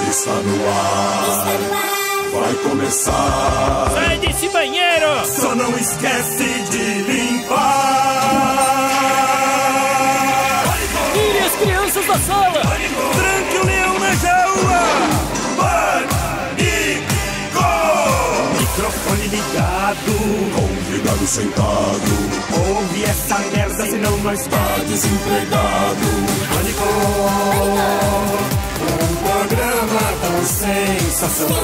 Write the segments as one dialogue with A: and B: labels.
A: Está no ar. Vai começar.
B: Sai desse banheiro!
A: Só não esquece de limpar.
B: Tire as crianças da sala! Tranque o leão na jaula!
A: Pânico!
C: Microfone ligado,
A: Convidado sentado,
C: ouve essa merda, senão nós
A: tá desempregado.
C: Pânico! Um programa tão sensacional.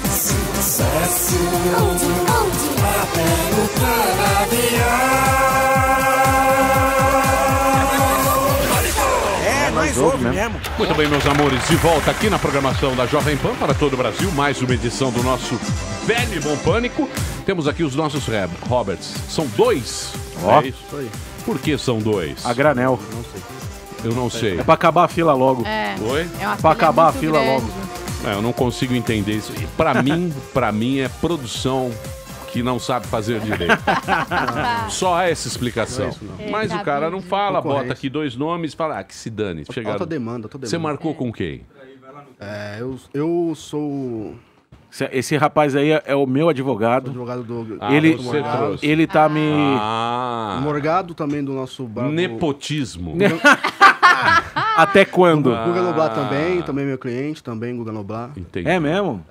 C: Sucesso até no canavial. É, nós ouve mesmo.
D: Muito bem, meus amores, de volta aqui na programação da Jovem Pan para todo o Brasil, mais uma edição do nosso Velho e Bom Pânico. Temos aqui os nossos Roberts. São dois.
E: Ó.
D: É isso aí. Por que são dois?
E: A granel.
D: Eu não sei.
E: É pra acabar a fila logo.
F: É.
D: Oi?
F: É uma
E: Pra
F: fila
E: acabar a
F: muito
E: fila
F: grande.
E: logo.
D: É, eu não consigo entender isso. E Pra mim é produção que não sabe fazer direito. Só há essa explicação. Mas o cara não fala, bota aqui dois nomes e fala, que se dane. Chegaram.
G: Alta demanda.
D: Você marcou com quem?
G: Eu sou
E: Esse rapaz aí é o meu advogado.
G: advogado do
E: Ele-
G: do
D: você
G: Morgado.
D: trouxe.
E: Ele tá me...
G: Morgado também do nosso bravo.
D: Nepotismo.
E: Até quando?
G: Guga Noblar também meu cliente, também Guga Noblar.
D: Entendi.
E: É mesmo?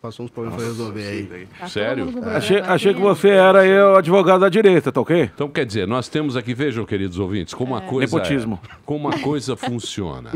G: Passou uns problemas pra resolver aí.
F: Tá
D: Sério?
F: todo mundo com
E: Achei que você era aí o advogado da direita, tá ok?
D: Então, quer dizer, nós temos aqui, vejam, queridos ouvintes, como uma coisa
E: Nepotismo.
D: como uma coisa funciona.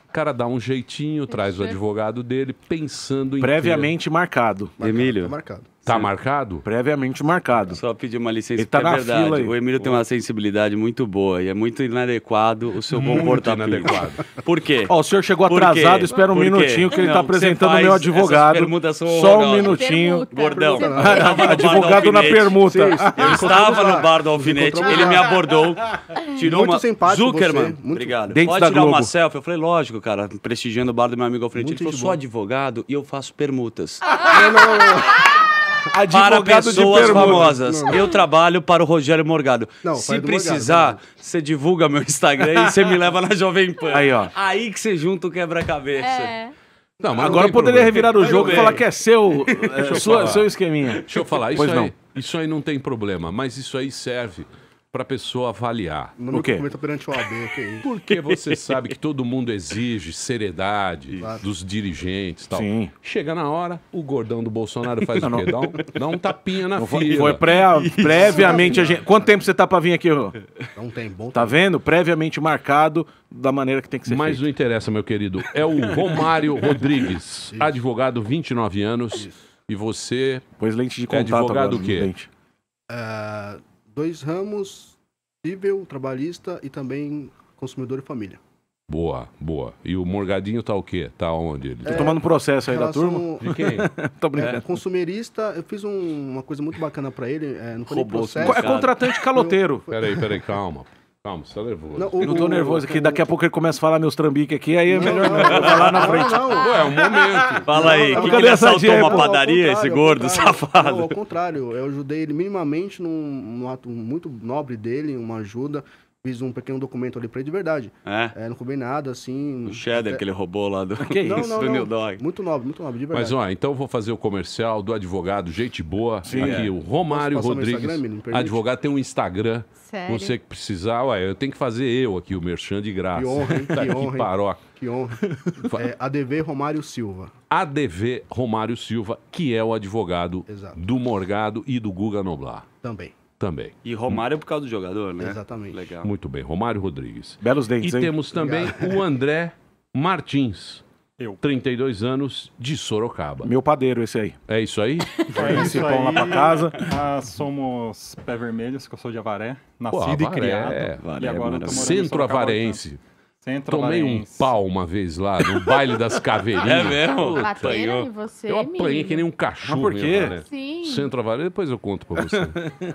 D: O cara dá um jeitinho, traz o advogado dele, pensando em
E: Previamente marcado.
H: Emílio,
G: Tá marcado.
D: Tá marcado?
E: Previamente marcado.
H: só pedir uma licença,
E: Ele tá
H: porque é
E: na
H: verdade.
E: fila aí.
H: O Emílio tem uma sensibilidade muito boa e é muito inadequado o seu
D: Muito
H: comportamento.
D: inadequado.
H: Por quê?
E: Ó, o senhor chegou
H: Por quê?
E: atrasado, espera um
H: Por quê?
E: minutinho que ele
H: Não,
E: tá
H: você
E: apresentando o
H: faz
E: meu
H: essas
E: advogado.
H: permutas são
E: Só um
H: horrorosas.
E: minutinho.
F: Permuta.
H: Gordão.
F: Você-
H: Eu tava no bar do
E: Advogado na
H: Alfinete.
E: permuta.
H: Eu estava no bar do Alfinete,
G: encontramos
H: ele
G: lá.
H: me abordou, tirou
G: Muito
H: uma...
G: simpático
H: Zuckerman,
G: você, muito-
H: obrigado.
E: Dentes
H: Pode
E: da
H: tirar uma
E: Globo.
H: selfie? Eu falei, lógico, cara, prestigiando o bar do meu amigo Alfinete.
G: Muito
H: Ele falou,
G: gente
H: sou
G: boa.
H: advogado e eu faço permutas. Para
E: Advogado de
H: pessoas
E: permuta.
H: famosas. Eu trabalho para o Rogério Morgado.
G: Não,
H: Se
G: pai do
H: precisar,
G: Morgado.
H: você divulga meu Instagram e você me leva na Jovem Pan.
E: Aí, ó.
H: Aí que você junta o quebra-cabeça.
F: É.
D: Não, mas não
E: Agora
D: tem
E: poderia
D: problema.
E: revirar o jogo e
H: bem.
E: falar que é seu,
D: falar.
E: seu esqueminha.
D: Deixa eu falar,
E: Pois não.
D: isso aí não tem problema, mas isso aí serve pra pessoa avaliar.
G: Não me
E: O quê?
G: comenta perante o OAB, que isso.
D: Porque você sabe que todo mundo exige seriedade dos dirigentes e tal.
E: Sim.
D: Chega na hora, o gordão do Bolsonaro faz o quê? Dá um tapinha na fila.
E: Foi previamente a gente... Quanto tempo você tá pra vir aqui? Rô?
G: Não tem bom.
E: Tá vendo? Previamente marcado da maneira que tem que ser
D: Mas
E: feito.
D: não interessa, meu querido. É o Romário Rodrigues, advogado, 29 anos. E você
E: Pois lente de
D: é
E: contato
D: advogado
E: agora
D: o quê?
E: no dente.
G: Dois ramos, civil, trabalhista e também consumidor e família.
D: Boa, boa. E o Morgadinho tá o quê? Tá onde ele?
E: Tô tomando processo aí da
G: Relação-
E: turma?
D: De quem?
E: Tô brincando.
G: Consumerista, eu fiz uma coisa muito bacana pra ele. Não foi nem
H: Roubou o
G: processo.
E: É contratante caloteiro.
D: Peraí, calma. Calma, você tá nervoso.
G: Não,
E: Eu não tô nervoso aqui, daqui a pouco ele começa a falar meus trambiques aqui, aí é melhor não, eu vou falar na frente.
G: Não,
D: Ué, é um momento.
H: Fala aí,
G: Não,
H: que
E: cadê
H: ele
E: essa
H: assaltou
E: dieta?
H: uma
E: Não,
H: padaria, esse gordo safado?
G: Não, ao contrário, eu ajudei ele minimamente num ato muito nobre dele, uma ajuda. Fiz um pequeno documento ali pra ele de verdade.
H: É?
G: Não cobrei nada, assim.
H: O cheddar que ele roubou lá do,
E: Que isso?
H: do New Dog.
G: Muito nobre, de verdade.
D: Mas, ó, então eu vou fazer o comercial do advogado, gente boa. Aqui, o Romário
G: Posso passar meu
D: Rodrigues.
G: Instagram, me permite?
D: Advogado tem um Instagram.
F: Sério?
D: Você que precisar, ué, eu tenho que fazer eu aqui, o merchan de graça.
G: Que honra, hein?
D: Tá
G: Que
D: aqui,
G: honra, hein?
D: paroca.
G: Que honra. ADV Romário Silva.
D: ADV Romário Silva, que é o advogado
G: Exato.
D: do Morgado e do Guga Noblar. Também.
H: E Romário é por causa do jogador, né?
G: Exatamente.
H: Legal.
D: Muito bem, Romário Rodrigues.
E: Belos dentes,
D: E
E: hein?
D: temos também o André Martins. 32 anos, de Sorocaba.
E: Meu padeiro esse aí.
D: É isso aí?
E: Esse pão lá pra casa.
I: Somos Pé Vermelhos, que eu sou de Avaré,
D: Pô,
I: nascido e
D: Avaré,
I: criado.
H: Avaré
I: E agora eu tô morando em Sorocaba.
D: Centro-avarense. Tomei um
I: Centro-avarense.
D: pau uma vez lá no baile das caveirinhas.
H: É mesmo?
D: Puta,
F: Bateram em você,
D: eu apanhei que nem um cachorro.
E: Mas por quê?
D: Né?
F: Sim.
D: Centro-avarense, depois eu conto pra você.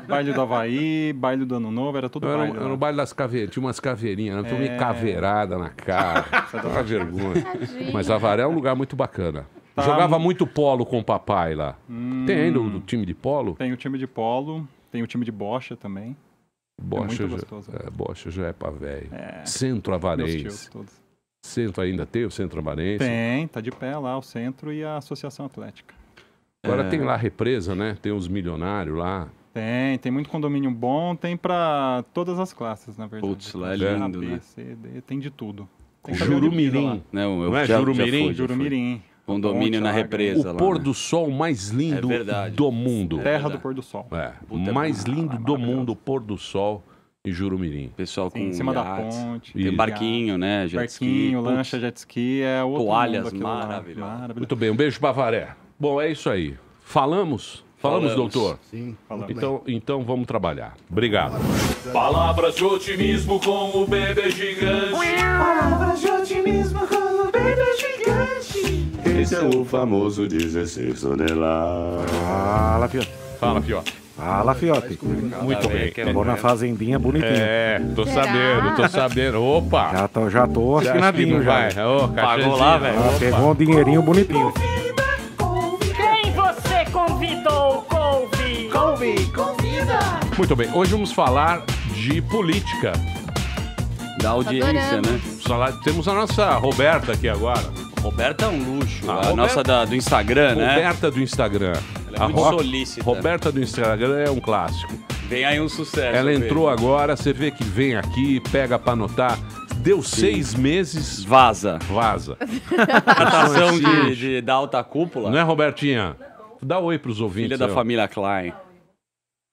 I: Baile do Havaí, baile do Ano Novo, era tudo
D: Eu
I: baile.
D: era
I: lá.
D: no baile das caveirinhas, tinha umas caveirinhas, né? Eu tomei caveirada na cara. Uma vergonha.
F: Tadinho.
D: Mas Avaré é um lugar muito bacana.
I: Tá.
D: Jogava muito polo com o papai lá. Tem ainda o time de polo?
I: Tem o time de polo, tem o time de bocha também.
D: Bocha
I: muito
D: já,
I: gostoso.
D: Bocha já é pra velho.
I: É, meus
D: Centro-avarense.
I: tios todos.
D: centro ainda tem, o Centro Ambarense?
I: Tem, tá de pé lá o centro e a Associação Atlética.
D: Agora tem lá a represa, né? Tem os milionários lá.
I: Tem muito condomínio bom, tem pra todas as classes, na verdade.
H: Putz, lá é lindo,
I: B,
H: né?
I: C, D, tem de tudo. Tem
D: Jurumirim.
H: Não,
D: Não é
H: já
D: Jurumirim?
H: fui.
I: Condomínio
H: Condomínio na represa
D: O
H: lá.
D: pôr
H: né?
D: do sol mais lindo do mundo.
I: Terra do pôr do sol.
D: O mais lindo do mundo, o pôr do sol em Jurumirim.
H: Pessoal com
I: em cima da
H: iates.
I: ponte.
H: Tem barquinho, né? Jet
I: Barquinho,
H: ski.
I: lancha, jet ski, é outro
H: Toalhas
I: mundo aquilo lá.
H: maravilhosas.
D: Muito bem, um beijo pra Varé. Bom, é isso aí. Falamos? Falamos, doutor?
G: Sim,
D: Então vamos trabalhar. Obrigado.
B: Palavras de otimismo com o bebê gigante.
C: Palavras de otimismo com o bebê gigante.
A: Esse é o famoso 16 toneladas.
E: Fala, Fiote.
D: Fala, Fiote.
E: Fala, Fiote.
D: Muito bem.
E: Vou na fazendinha bonitinho.
D: É, tô sabendo. Opa!
E: Já tô assinadinho já.
D: Pagou lá, velho?
E: Pegou um dinheirinho bonitinho.
B: Quem você convidou,
C: Convida.
D: Muito bem, hoje vamos falar de política.
H: Da audiência, né?
D: Temos a nossa Roberta aqui agora.
H: Roberta é um luxo. A
D: Roberta-
H: nossa do Instagram, né?
D: Roberta do Instagram.
H: Ela é muito solícita.
D: Roberta do Instagram é um clássico.
H: Vem aí um sucesso.
D: Ela
H: vejo.
D: entrou agora, você vê que vem aqui, pega pra anotar. Deu 6 meses.
H: Vaza.
D: Atração
H: da alta cúpula.
D: Não é, Robertinha? Dá oi pros ouvintes.
H: Filha da
D: aí, ó.
H: família Klein.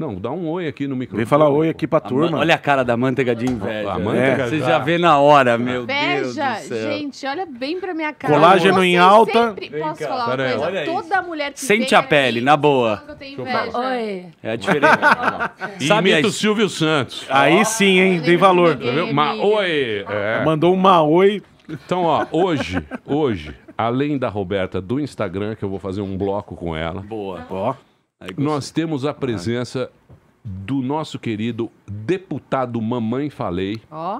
D: Não, dá um oi aqui no microfone.
E: Vem falar oi aqui pra turma.
H: Olha a cara da manteiga de inveja.
D: A manteiga
H: Você
D: já-
H: já vê na hora, meu Deus
F: Beija,
H: do céu.
F: gente, olha bem pra minha cara.
E: Colágeno
F: Vocês
E: em alta.
F: sempre-
H: Vem
F: Posso
H: cá.
F: falar uma
D: Pera aí.
F: coisa?
H: Olha
F: Toda mulher que
H: Sente
F: vem
H: a pele,
F: aqui,
H: na boa.
F: fala que eu tenho inveja.
J: Oi.
H: É a diferença. Sabe
D: Imita
H: a-
D: o Silvio Santos.
E: Aí sim, hein? Tem valor.
D: Tá vendo? Oi. É.
E: Mandou uma oi.
D: Então, ó, hoje, além da Roberta do Instagram, que eu vou fazer um bloco com ela,
H: Boa.
E: Ó.
H: Aí gostei.
D: nós temos a presença do nosso querido deputado Mamãe Falei.
F: Ó,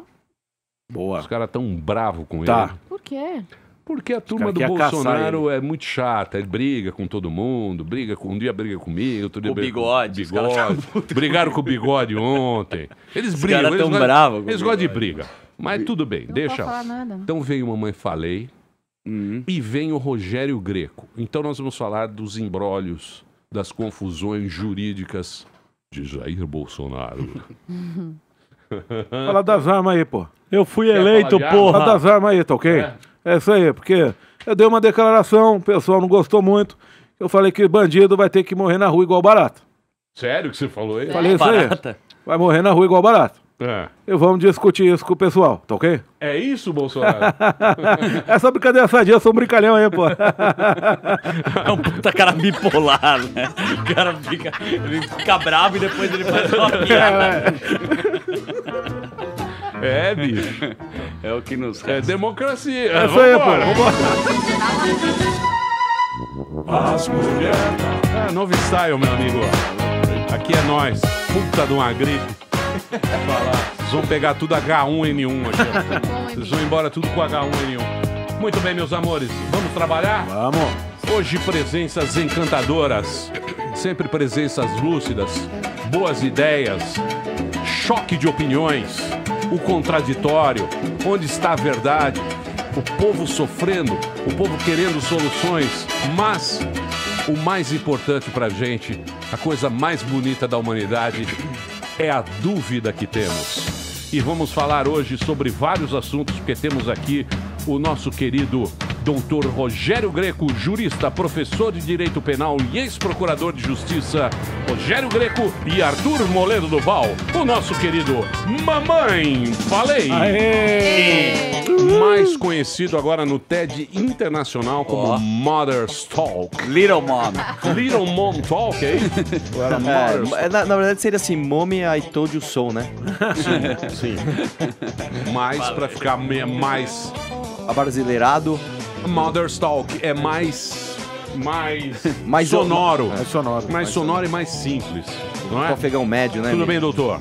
E: Boa.
D: Os caras tão bravos com
E: Tá.
D: ele.
F: por quê?
D: Porque a turma
E: caras
D: do
E: querem caçar
D: Bolsonaro é muito chata. Ele briga com todo mundo, um dia briga comigo, outro dia
H: Com
D: briga
H: bigode, os caras
D: bigode. Brigaram com o bigode ontem. Eles brigam,
H: caras
D: eles
H: tão
D: gostam-
H: bravos com
D: Eles
H: o
D: gostam de
H: bigode.
D: briga. Mas tudo bem,
F: Não
D: deixa.
F: posso falar nada.
D: Então veio Mamãe Falei e vem o Rogério Greco. Então nós vamos falar dos embrólios, das confusões jurídicas de Jair Bolsonaro.
E: Fala das armas aí, pô.
J: Eu fui
D: Quer
J: eleito,
D: falar de
E: Fala
J: porra.
E: das armas aí, tá ok? É isso aí, porque eu dei uma declaração, o pessoal não gostou muito. Eu falei que bandido vai ter que morrer na rua igual barato.
D: Sério que você falou aí?
E: Falei isso aí.
H: Barata.
E: Vai morrer na rua igual barato.
D: É.
E: E vamos discutir isso com o pessoal, tá ok?
D: É isso, Bolsonaro?
E: Essa brincadeira sadia, eu sou um brincalhão aí, pô.
H: É um puta cara bipolar, né? O cara ele fica bravo e depois ele faz uma piada.
D: É, bicho.
H: É o que nos
D: É
H: resta.
D: democracia.
E: É isso aí, pô.
D: Vambora.
E: Vambora.
A: As mulheres.
D: É, novo style, meu amigo. Aqui é nós. Puta de uma gripe. Vocês vão pegar tudo H1N1 aqui. Ó. Vocês vão embora tudo com H1N1. Muito bem, meus amores. Vamos trabalhar?
E: Vamos.
D: Hoje, presenças encantadoras. Sempre presenças lúcidas. Boas ideias. Choque de opiniões. O contraditório. Onde está a verdade? O povo sofrendo. O povo querendo soluções. Mas o mais importante pra gente, a coisa mais bonita da humanidade, é a dúvida que temos. E vamos falar hoje sobre vários assuntos, porque temos aqui o nosso querido doutor Rogério Greco, jurista, professor de Direito Penal e ex-procurador de Justiça, Rogério Greco e Arthur Moledo do Val, o nosso querido Mamãe Falei.
E: Aê!
D: Mais conhecido agora no TED Internacional como Mother's Talk.
H: Little Mom.
D: Little Mom Talk, é isso? Ou era Mother's
K: Na verdade seria assim, Mommy, I told you so, né?
D: Sim. Mais pra ficar mais...
K: Abrasileirado.
D: Mother's Talk é mais
K: Mais
D: sonoro.
E: É sonoro.
D: Mais sonoro e mais simples. Não é?
K: Afegão médio, né?
D: Tudo
K: amigo?
D: bem, doutor?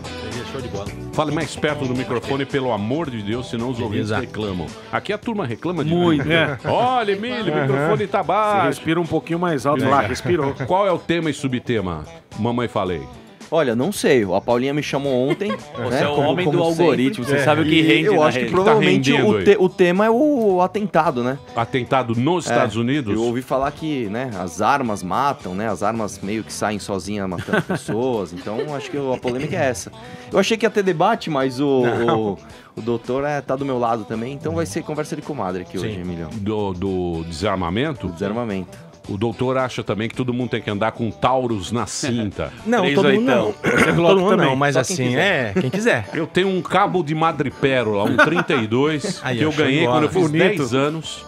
J: Show de bola.
D: Fale mais perto do microfone, pelo amor de Deus, senão os ouvintes reclamam. Aqui a turma reclama de
E: Muito. É.
D: Olha, Emílio, o microfone tá
E: Você
D: baixo.
E: respira um pouquinho mais alto lá, respirou.
D: Qual é o tema e subtema? Mamãe Falei.
K: Olha, não sei. A Paulinha me chamou ontem.
H: Você é o homem do algoritmo, você sabe o que
K: E
H: rende
K: eu
H: na
K: acho que
H: rede.
K: provavelmente
D: Tá rendendo
K: o tema é o atentado, né?
D: Atentado nos Estados Unidos?
K: Eu ouvi falar que, né, as armas matam, né? As armas meio que saem sozinhas matando pessoas. Então, acho que a polêmica é essa. Eu achei que ia ter debate, mas o doutor tá do meu lado também. Então vai ser conversa de comadre aqui hoje, Emilhão.
D: Do desarmamento?
K: Desarmamento.
D: O doutor acha também que todo mundo tem que andar com Taurus na cinta.
J: Não, todo mundo não. Todo mundo não, mas assim, quem quiser.
D: Eu tenho um cabo de madrepérola, um 32,
J: Aí,
D: que eu
J: show de
D: ganhei
J: bola.
D: quando eu fiz
J: Bonito.
D: 10 anos.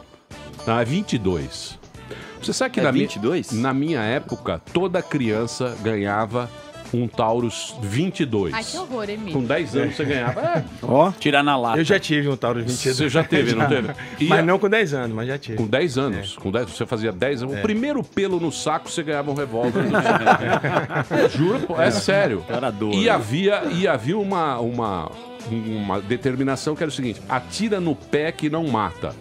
D: Tá, 22. Você sabe que
K: É
D: na,
K: 22?
D: na minha época, toda criança ganhava um Taurus 22.
F: Ai, que horror, Emílio.
D: Com 10 anos você ganhava.
E: Ó.
H: Tirar na lata.
J: Eu já tive um Taurus 22.
D: Você já teve, não teve?
J: Mas não com 10 anos, mas já tive.
D: Com 10 anos. Com 10, você fazia 10 anos. O primeiro pelo no saco, você ganhava um revólver. Juro, pô, é sério.
H: Era dor.
D: E havia uma determinação que era o seguinte: atira no pé que não mata.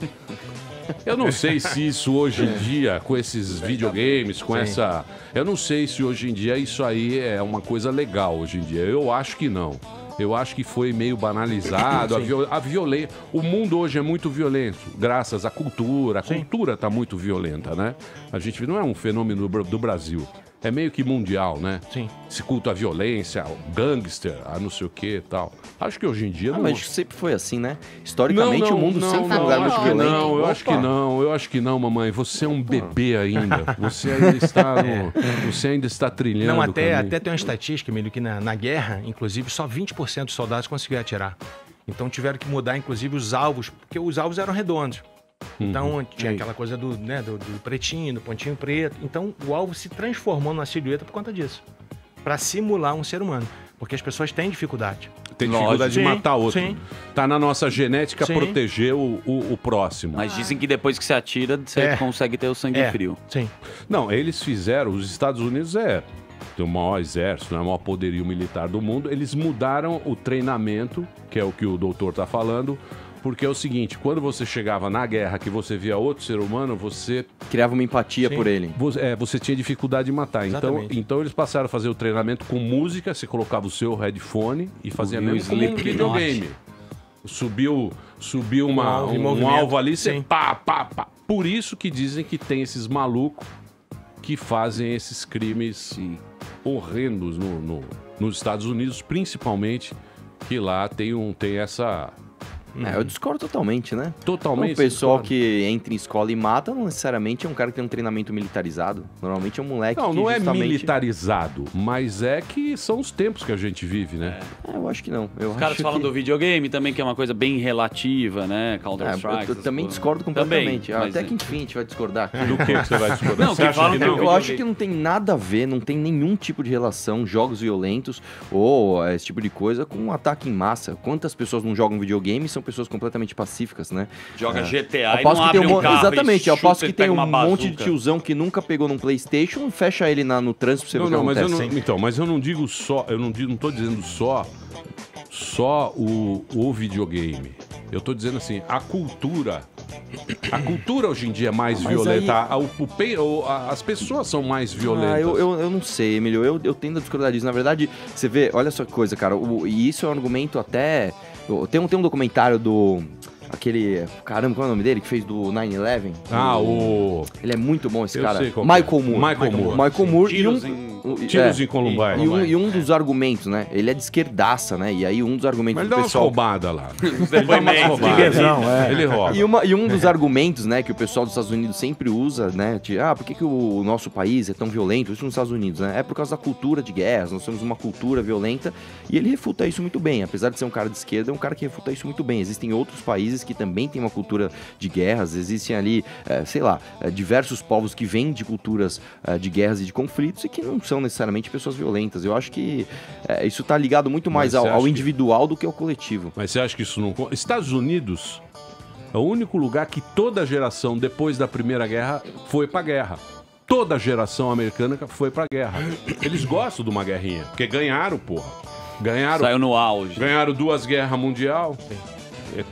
D: Eu não sei se isso hoje em dia, com esses videogames, com essa... Eu não sei se hoje em dia isso aí é uma coisa legal hoje em dia. Eu acho que não. Eu acho que foi meio banalizado. A violência... O mundo hoje é muito violento, graças à cultura. A cultura está muito violenta, né? A gente não é um fenômeno do Brasil. É meio que mundial, né?
J: Sim.
D: Esse culto à violência, ao gangster, a não sei o que e tal. Acho que hoje em dia não...
K: Mas sempre foi assim, né? Historicamente, o mundo sempre foi um lugar muito violento.
D: Não, eu acho que não. Eu acho que não, mamãe. Você é um bebê ainda. Você ainda está você ainda está trilhando.
J: Não, até tem uma estatística, Emílio, que na guerra, inclusive, só 20% dos soldados conseguiram atirar. Então tiveram que mudar, inclusive, os alvos, porque os alvos eram redondos. Então tinha aquela coisa do pretinho, do pontinho preto. Então o alvo se transformou numa silhueta por conta disso. Para simular um ser humano. Porque as pessoas têm dificuldade.
D: Tem dificuldade de matar outro.
J: Sim.
D: Tá na nossa genética
J: Sim.
D: proteger o próximo.
H: Mas dizem que depois que você atira, você consegue ter o sangue frio.
J: Sim.
D: Não, eles fizeram, os Estados Unidos tem o maior exército, né, o maior poderio militar do mundo. Eles mudaram o treinamento, que é o que o doutor tá falando, porque é o seguinte, quando você chegava na guerra que você via outro ser humano, você...
K: Criava uma empatia por ele.
D: Você tinha dificuldade de matar. Então eles passaram a fazer o treinamento com música, você colocava o seu headphone e fazia mesmo como um videogame. Subiu um alvo ali, você pá. Por isso que dizem que tem esses malucos que fazem esses crimes horrendos nos Estados Unidos, principalmente, que lá tem essa...
K: Eu discordo totalmente, né?
D: Totalmente.
K: O pessoal que entra em escola e mata não necessariamente é um cara que tem um treinamento militarizado. Normalmente é um moleque que
D: não
K: justamente...
D: é militarizado, mas é que são os tempos que a gente vive, né?
K: Eu acho que não.
H: Os caras falam do videogame também, que é uma coisa bem relativa, né? Counter-Strike.
K: Eu também discordo completamente.
H: Também,
K: até que enfim a gente vai discordar.
D: Do que você vai discordar?
H: Não, que falam que
K: eu acho que não tem nada a ver, não tem nenhum tipo de relação, jogos violentos ou esse tipo de coisa com um ataque em massa. Quantas pessoas não jogam videogame são pessoas completamente pacíficas, né?
H: Joga GTA
K: aposto
H: e não
K: que
H: abre
K: tem
H: um carro.
K: Exatamente, eu aposto que tem um monte de
H: bazuca.
K: tiozão que nunca pegou num PlayStation e fecha ele no trânsito pra você ver o que acontece.
D: Mas eu não digo só, não tô dizendo só o videogame. Eu tô dizendo assim, a cultura hoje em dia é mais violenta. As pessoas são mais violentas.
K: Eu não sei, Emílio. Eu tendo a discordar disso. Na verdade, você vê, olha só que coisa, cara. E isso é um argumento até... Tem um documentário do... Aquele... Caramba, qual é o nome dele? Que fez do 9/11. Ele é muito bom, esse cara. Michael Moore.
D: Tiros em Columbine.
K: E um dos argumentos, né? Ele é de esquerdaça, né? E aí um dos argumentos
D: Mas
K: do
D: ele
K: pessoal...
D: dá umas roubadas lá.
E: Ele
D: rouba.
K: E um dos argumentos, né, que o pessoal dos Estados Unidos sempre usa, né? Por que o nosso país é tão violento? Isso nos Estados Unidos, né? É por causa da cultura de guerras. Nós temos uma cultura violenta. E ele refuta isso muito bem. Apesar de ser um cara de esquerda, é um cara que refuta isso muito bem. Existem outros países que também têm uma cultura de guerras. Existem ali, diversos povos que vêm de culturas de guerras e de conflitos e que não são necessariamente pessoas violentas. Eu acho que isso tá ligado muito mais ao individual do que ao coletivo.
D: Mas você acha que isso não... Estados Unidos é o único lugar que toda geração, depois da Primeira Guerra, foi pra guerra. Toda geração americana foi pra guerra. Eles gostam de uma guerrinha, porque ganharam, porra.
H: Saiu no auge.
D: Ganharam 2 guerras mundiais.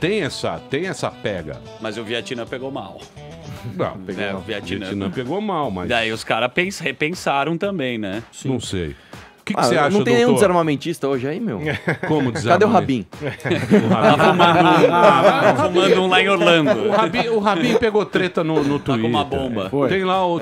D: Tem essa pega.
H: Mas o Vietnã pegou mal.
D: Não,
H: o Vietnã
D: pegou mal, mas...
H: Daí os caras repensaram também, né?
D: Não sei. que você acha,
K: Não tem nenhum
D: doutor?
K: desarmamentista hoje aí, meu?
D: Como
K: Cadê o Rabin?
H: Tá fumando um lá em Orlando.
D: O Rabin pegou treta no Twitter.
H: com uma bomba.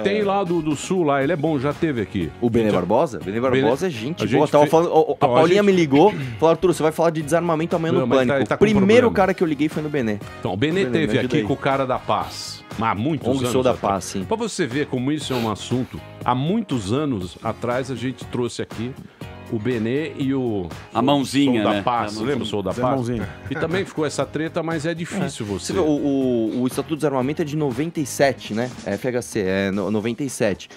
D: Tem lá do Sul, lá, ele é bom, já teve aqui.
K: O Benê Barbosa? Benê Barbosa é gente
D: a
K: boa.
D: gente
K: Tava
D: fe-
K: falando, a
D: Então, a
K: Paulinha
D: gente-
K: me ligou, falou, Arthur, você vai falar de desarmamento amanhã
D: Não,
K: no
D: mas
K: Pânico.
D: tá
K: O
D: com
K: primeiro
D: problema.
K: cara que eu liguei foi no Benê.
D: Então, o Benê
K: Benê,
D: teve
K: me ajuda
D: aqui
K: aí.
D: com o cara da Paz. Há muitos
K: ONG
D: anos.
K: Sou da
D: atrás.
K: Paz, sim.
D: Pra você ver como isso é um assunto. Há muitos anos atrás a gente trouxe aqui o Benê e o
H: A mãozinha,
D: Sou da
H: né?
D: Paz.
H: A mãozinha.
D: Lembra o Sou da
E: Zé
D: Paz?
E: Mãozinha.
D: E também ficou essa treta, mas é difícil você.
K: Você vê, o Estatuto do Desarmamento é de 97, né? É FHC, é 97.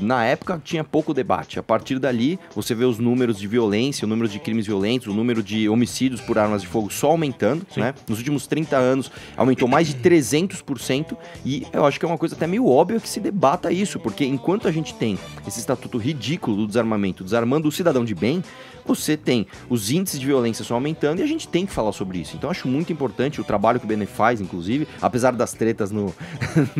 K: Na época tinha pouco debate. A partir dali, você vê os números de violência, o número de crimes violentos, o número de homicídios por armas de fogo só aumentando, né? Nos últimos 30 anos, aumentou mais de 300%. E eu acho que é uma coisa até meio óbvia que se debata isso, porque enquanto a gente tem esse estatuto ridículo do desarmamento, desarmando o cidadão de bem, você tem os índices de violência só aumentando e a gente tem que falar sobre isso. Então eu acho muito importante o trabalho que o Benê faz, inclusive, apesar das tretas no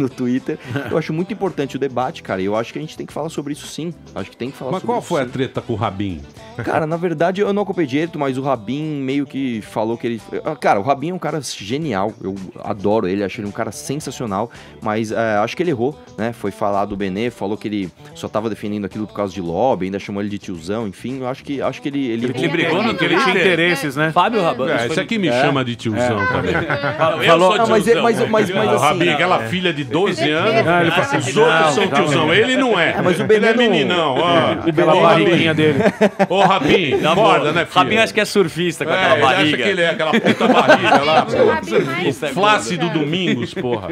K: Twitter, eu acho muito importante o debate, cara, e eu acho que a gente tem que falar sobre isso sim. Acho que tem que falar
D: Mas
K: sobre
D: qual
K: isso
D: foi a
K: sim.
D: treta com o Rabin?
K: Cara, na verdade eu não acompanhei direito, mas o Rabin meio que falou que ele... Cara, o Rabin é um cara genial, eu adoro ele, acho ele um cara sensacional, mas acho que ele errou, né? Foi falar do Benê, falou que ele só tava defendendo aquilo por causa de lobby, ainda chamou ele de tiozão, enfim, eu acho que ele
H: Ele brigou no
E: Ele tinha
H: Twitter.
E: interesses, né?
H: Fábio Rabin.
D: Esse aqui me chama de tiozão também.
H: Falou,
K: mas
D: O
K: assim...
D: Rabin, aquela filha de 12 anos,
E: ele fala-
D: os outros são tiozão, ele não é.
K: mas o
D: Ele
K: Benê
D: é
K: não-
D: meninão, ó.
E: Aquela
D: Ô,
E: barriguinha
D: Rabin.
E: dele.
D: Ô, Rabin, acorda, né, filho?
H: Rabin acho que é surfista com aquela
D: Ele acha
H: barriga.
D: que ele é aquela puta barriga lá.
H: Isso é
D: Flácido Domingos, porra.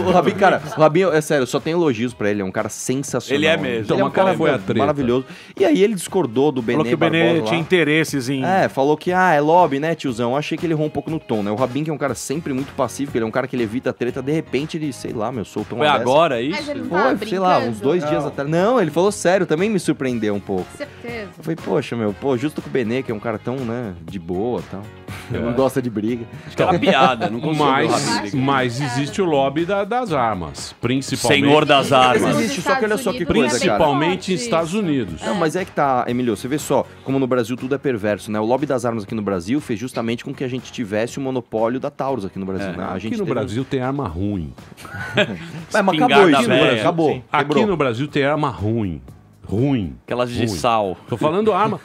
K: O Rabin, cara, o Rabin, é sério, só tem elogios pra ele, é um cara sensacional.
H: Ele é mesmo.
D: Então,
K: Ele é um
D: mas qual
K: cara
D: foi a treta?
K: maravilhoso. E aí ele discordou do Benê
E: Falou que o Benê
K: Barbosa
E: tinha
K: lá.
E: interesses em...
K: Falou que, é lobby, né, tiozão? Eu achei que ele errou um pouco no tom, né? O Rabin, que é um cara sempre muito pacífico, ele é um cara que ele evita a treta, de repente ele, sei lá, meu, soltou uma
H: Foi
K: dessa.
H: agora
F: Mas
H: isso?
F: ele não tava
K: Foi, sei lá,
F: brincando?
K: uns 2 dias atrás. Não, ele falou sério, também me surpreendeu um pouco.
F: Certeza.
K: Eu falei, poxa, meu, justo com o Benê, que é um cara tão, né, de boa e tal. Não gosta de briga.
H: Acho que era piada, não consigo.
D: Mas existe o lobby das armas, principalmente.
H: Senhor das armas.
K: Existe, só que olha só que coisa, cara.
D: Principalmente nos Estados Unidos.
K: Não, mas é que tá, Emílio, você vê só, como no Brasil tudo é perverso, né? O lobby das armas aqui no Brasil fez justamente com que a gente tivesse o monopólio da Taurus aqui no Brasil, né? A gente
D: Aqui no
K: teve-
D: Brasil tem arma ruim.
K: Mas acabou
H: Espingarda
K: isso, no
H: velha.
K: Brasil, acabou.
D: Sim. Aqui
K: Quebrou.
D: no Brasil tem arma ruim. Ruim.
H: Aquelas de
D: Ruim.
H: sal.
D: Tô falando arma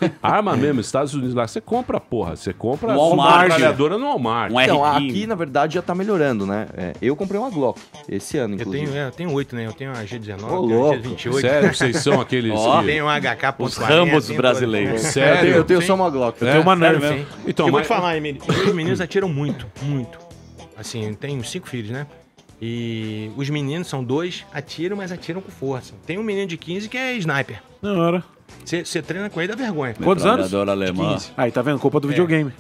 D: mesmo, Estados Unidos lá, você compra, porra. Você compra
H: No Walmart.
D: metralhadora no Walmart.
H: Um
K: Então,
H: R15.
K: aqui, na verdade, já tá melhorando, né? Eu comprei uma Glock esse ano,
J: Eu
K: inclusive.
J: tenho 8, né? Eu tenho a G19,
K: Ô,
J: tenho a
K: louco.
J: G28.
D: Sério, vocês são aqueles...
H: Ó,
D: que-
J: Tenho um HK.40.
H: Os Rambos
J: tenho
H: brasileiros.
D: Sério?
K: Eu tenho só uma Glock.
E: Eu tenho uma
J: Sério
E: Nerf.
J: mesmo.
D: Então,
J: eu vou
D: mas-
J: te falar, Emílio, os meninos atiram muito, muito. Assim, eu tenho 5 filhos, né? E os meninos são 2, atiram, mas atiram com força. Tem um menino de 15 que é sniper.
E: Na hora.
J: Você treina com ele dá vergonha.
E: Quantos anos?
H: Metralhadora alemã.
E: Aí, tá vendo? Culpa do videogame.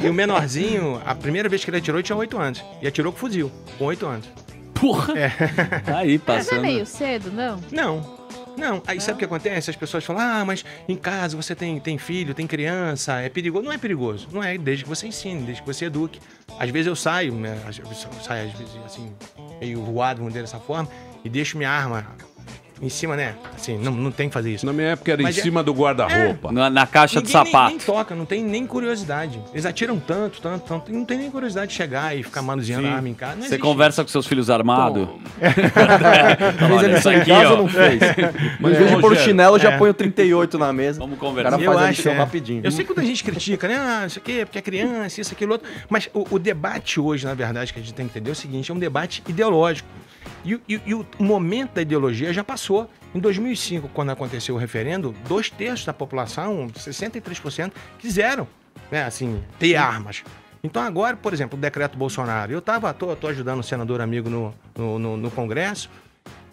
J: E o menorzinho, a primeira vez que ele atirou, ele tinha 8 anos. E atirou com fuzil, com 8 anos.
H: Porra. Aí,
F: Mas é
H: passando.
F: meio cedo, não?
J: Não, aí sabe o que acontece? As pessoas falam, mas em casa você tem filho, tem criança, é perigoso. Não é perigoso, não é, desde que você ensine, desde que você eduque. Às vezes eu saio, né, às vezes assim, meio voado, vamos dizer dessa forma, e deixo minha arma em cima, né? Assim, não tem que fazer isso.
D: Na minha época era
J: Mas
D: em cima do guarda-roupa.
H: Na caixa de
J: Ninguém
H: sapato.
J: nem toca, não tem nem curiosidade. Eles atiram tanto, não tem nem curiosidade de chegar e ficar manuseando a arma em casa. Não
H: Você
J: existe.
H: conversa com seus filhos armados?
K: Fez a lição em casa ou não fez? Mas em vez de pôr o chinelo, eu já ponho 38 na mesa.
H: Vamos
K: O
H: conversar.
K: cara
J: Eu
K: faz a
J: acho,
K: lição
J: é.
K: rapidinho.
J: Eu sei que quando a gente critica, né? Isso aqui é porque é criança, isso, aquilo, outro. Mas o debate hoje, na verdade, que a gente tem que entender é o seguinte: é um debate ideológico. E o momento da ideologia já passou. Em 2005, quando aconteceu o referendo, 2/3 da população, 63%, quiseram, né, assim, ter armas. Então agora, por exemplo, o decreto Bolsonaro. Eu tô ajudando um senador amigo no Congresso.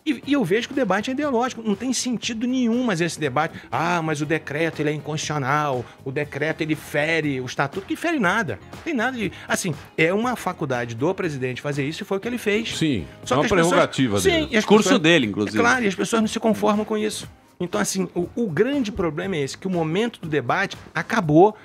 J: E eu vejo que o debate é ideológico, não tem sentido nenhum mais esse debate. Mas o decreto ele é inconstitucional, o decreto ele fere o estatuto, que fere nada. Não tem nada de... Assim, é uma faculdade do presidente fazer isso e foi o que ele fez.
D: Sim,
J: Só
D: é uma
J: que as pessoas-
D: prerrogativa dele.
J: Sim, e as
H: Discurso
J: pessoas-
H: dele, inclusive.
J: É claro, e as pessoas não se conformam com isso. Então, assim, o grande problema é esse, que o momento do debate acabou.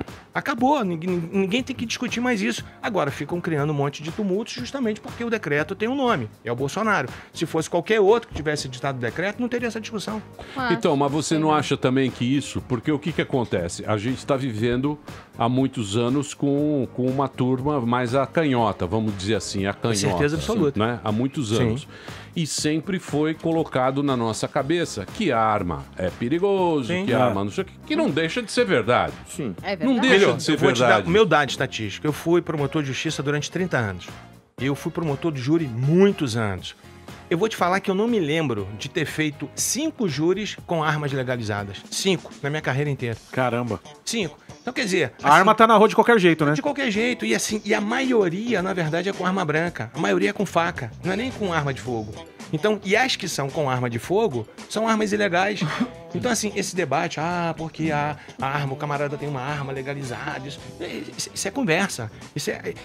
J: Ninguém tem que discutir mais isso. Agora, ficam criando um monte de tumultos justamente porque o decreto tem um nome, é o Bolsonaro. Se fosse qualquer outro que tivesse ditado o decreto, não teria essa discussão.
D: Então, mas você não acha também que isso... Porque o que acontece? A gente está vivendo há muitos anos com uma turma mais acanhota, vamos dizer assim, acanhota.
J: Com certeza absoluta.
D: Né? Há muitos anos.
J: Sim.
D: E sempre foi colocado na nossa cabeça que arma é perigoso, que arma não sei o que não deixa de ser verdade.
K: Sim.
F: É verdade.
D: Não deixa de ser
J: Eu vou te dar
D: verdade.
J: o meu dado estatístico. Eu fui promotor de justiça durante 30 anos. Eu fui promotor de júri muitos anos. Eu vou te falar que eu não me lembro de ter feito 5 júris com armas legalizadas. 5, na minha carreira inteira.
E: Caramba.
J: 5. Então, quer dizer...
E: A arma tá na rua de qualquer jeito, né?
J: De qualquer jeito. E assim, a maioria, na verdade, é com arma branca. A maioria é com faca. Não é nem com arma de fogo. Então, e as que são com arma de fogo, são armas ilegais. Então, assim, esse debate, porque a arma, o camarada tem uma arma legalizada, isso é conversa.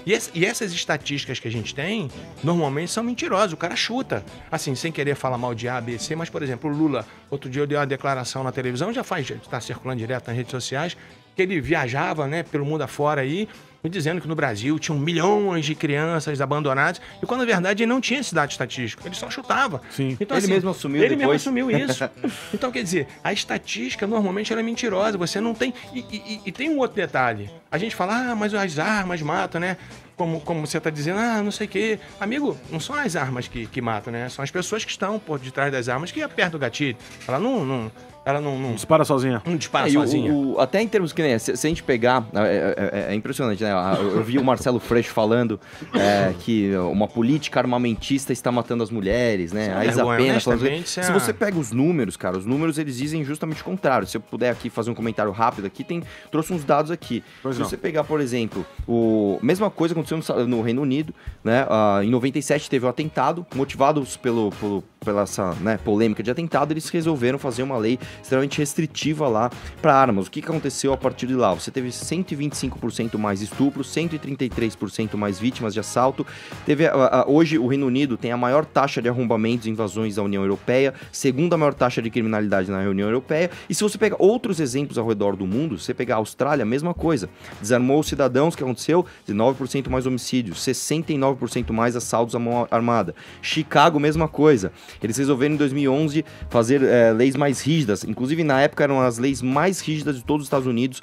J: E essas estatísticas que a gente tem, normalmente são mentirosas. O cara chuta. Assim, sem querer falar mal de A, B, C, mas, por exemplo, o Lula, outro dia eu dei uma declaração na televisão, já está circulando direto nas redes sociais, que ele viajava, né, pelo mundo afora aí, dizendo que no Brasil tinham milhões de crianças abandonadas, e quando na verdade ele não tinha esse dado estatístico, ele só chutava.
E: Sim.
J: Então,
K: Ele mesmo assumiu
J: Ele mesmo
K: depois.
J: assumiu isso. Então, quer dizer, a estatística normalmente ela é mentirosa, você não tem... E tem um outro detalhe, a gente fala, mas as armas matam, né? Como você está dizendo, não sei o quê. Amigo, não são as armas que matam, né? São as pessoas que estão por detrás das armas que apertam o gatilho. Ela não
E: dispara sozinha.
J: Não dispara
K: E
J: sozinha.
K: até em termos que nem se a gente pegar, é impressionante, né? Eu vi o Marcelo Freixo falando que uma política armamentista está matando as mulheres, né? A Isa Pena falando. Se você pega os números, cara, os números eles dizem justamente o contrário. Se eu puder aqui fazer um comentário rápido aqui, trouxe uns dados aqui. Se você pegar, por exemplo, mesma coisa aconteceu no Reino Unido, né? Em 97 teve um atentado, motivados pela essa, né, polêmica de atentado, eles resolveram fazer uma lei extremamente restritiva lá para armas. O que aconteceu a partir de lá? Você teve 125% mais estupros, 133% mais vítimas de assalto. Hoje o Reino Unido tem a maior taxa de arrombamentos e invasões da União Europeia, segunda maior taxa de criminalidade na União Europeia. E se você pegar outros exemplos ao redor do mundo, se você pegar a Austrália, a mesma coisa. Desarmou os cidadãos, o que aconteceu? 19% mais homicídios, 69% mais assaltos à mão armada. Chicago, mesma coisa. Eles resolveram em 2011 fazer leis mais rígidas. Inclusive, na época, eram as leis mais rígidas de todos os Estados Unidos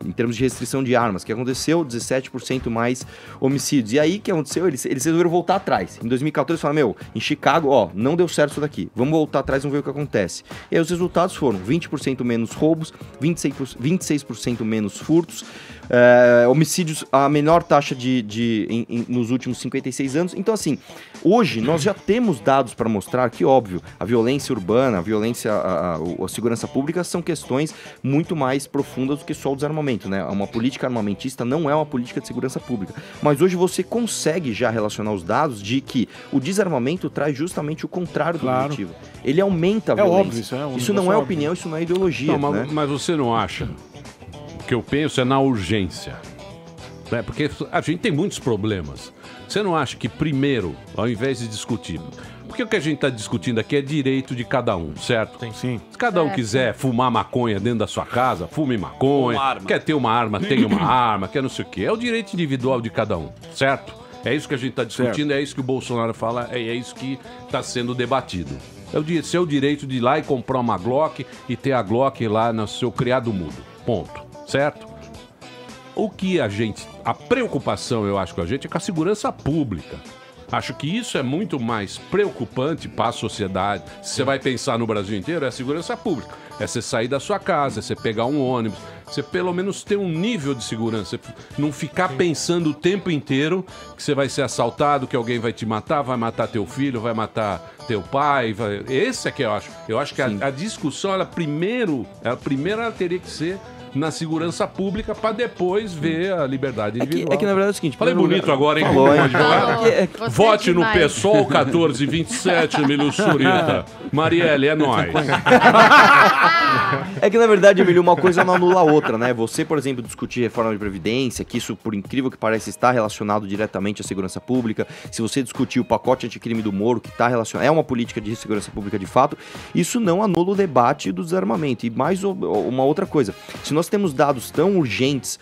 K: em termos de restrição de armas. O que aconteceu? 17% mais homicídios. E aí, o que aconteceu? Eles resolveram voltar atrás. Em 2014, eles falaram, em Chicago, não deu certo isso daqui. Vamos voltar atrás e vamos ver o que acontece. E aí, os resultados foram 20% menos roubos, 26% menos furtos, homicídios, a menor taxa nos últimos 56 anos. Então, assim, hoje nós já temos dados para mostrar que, óbvio, a violência urbana, a segurança pública são questões muito mais profundas do que só o desarmamento, né? Uma política armamentista não é uma política de segurança pública. Mas hoje você consegue já relacionar os dados de que o desarmamento traz justamente o contrário do objetivo. Ele aumenta a violência.
E: Óbvio,
K: isso não é opinião, isso não é ideologia.
D: Não,
K: né?
D: mas você não acha? O que eu penso é na urgência. Né? Porque a gente tem muitos problemas. Você não acha que primeiro, ao invés de discutir... Porque o que a gente está discutindo aqui é direito de cada um, certo?
E: Sim.
D: Se cada um quiser fumar maconha dentro da sua casa, fume maconha. Quer ter uma arma, tenha uma arma, quer não sei o quê. É o direito individual de cada um, certo? É isso que a gente está discutindo, é isso que o Bolsonaro fala, é isso que está sendo debatido. É o seu direito de ir lá e comprar uma Glock e ter a Glock lá no seu criado mudo. Ponto. Certo? O que a preocupação, eu acho, com a gente é com a segurança pública. Acho que isso é muito mais preocupante para a sociedade. Se você vai pensar no Brasil inteiro, é a segurança pública. É você sair da sua casa, é você pegar um ônibus, você pelo menos ter um nível de segurança. Não ficar pensando o tempo inteiro que você vai ser assaltado, que alguém vai te matar, vai matar teu filho, vai matar teu pai. Esse é que eu acho. Eu acho que a discussão, ela primeiro ela teria que ser na segurança pública para depois ver a liberdade individual.
K: É que na verdade é o seguinte...
D: Falei bonito agora, hein?
K: Falou, hein?
D: Advogado. Vote no PSOL 1427, Emílio Surita. Marielle, é nóis.
K: É que, na verdade, Emílio, uma coisa não anula a outra, né? Você, por exemplo, discutir reforma de Previdência, que isso, por incrível que pareça, está relacionado diretamente à segurança pública. Se você discutir o pacote anticrime do Moro, que está relacionado, é uma política de segurança pública de fato, isso não anula o debate do desarmamento. E mais uma outra coisa, se nós temos dados tão urgentes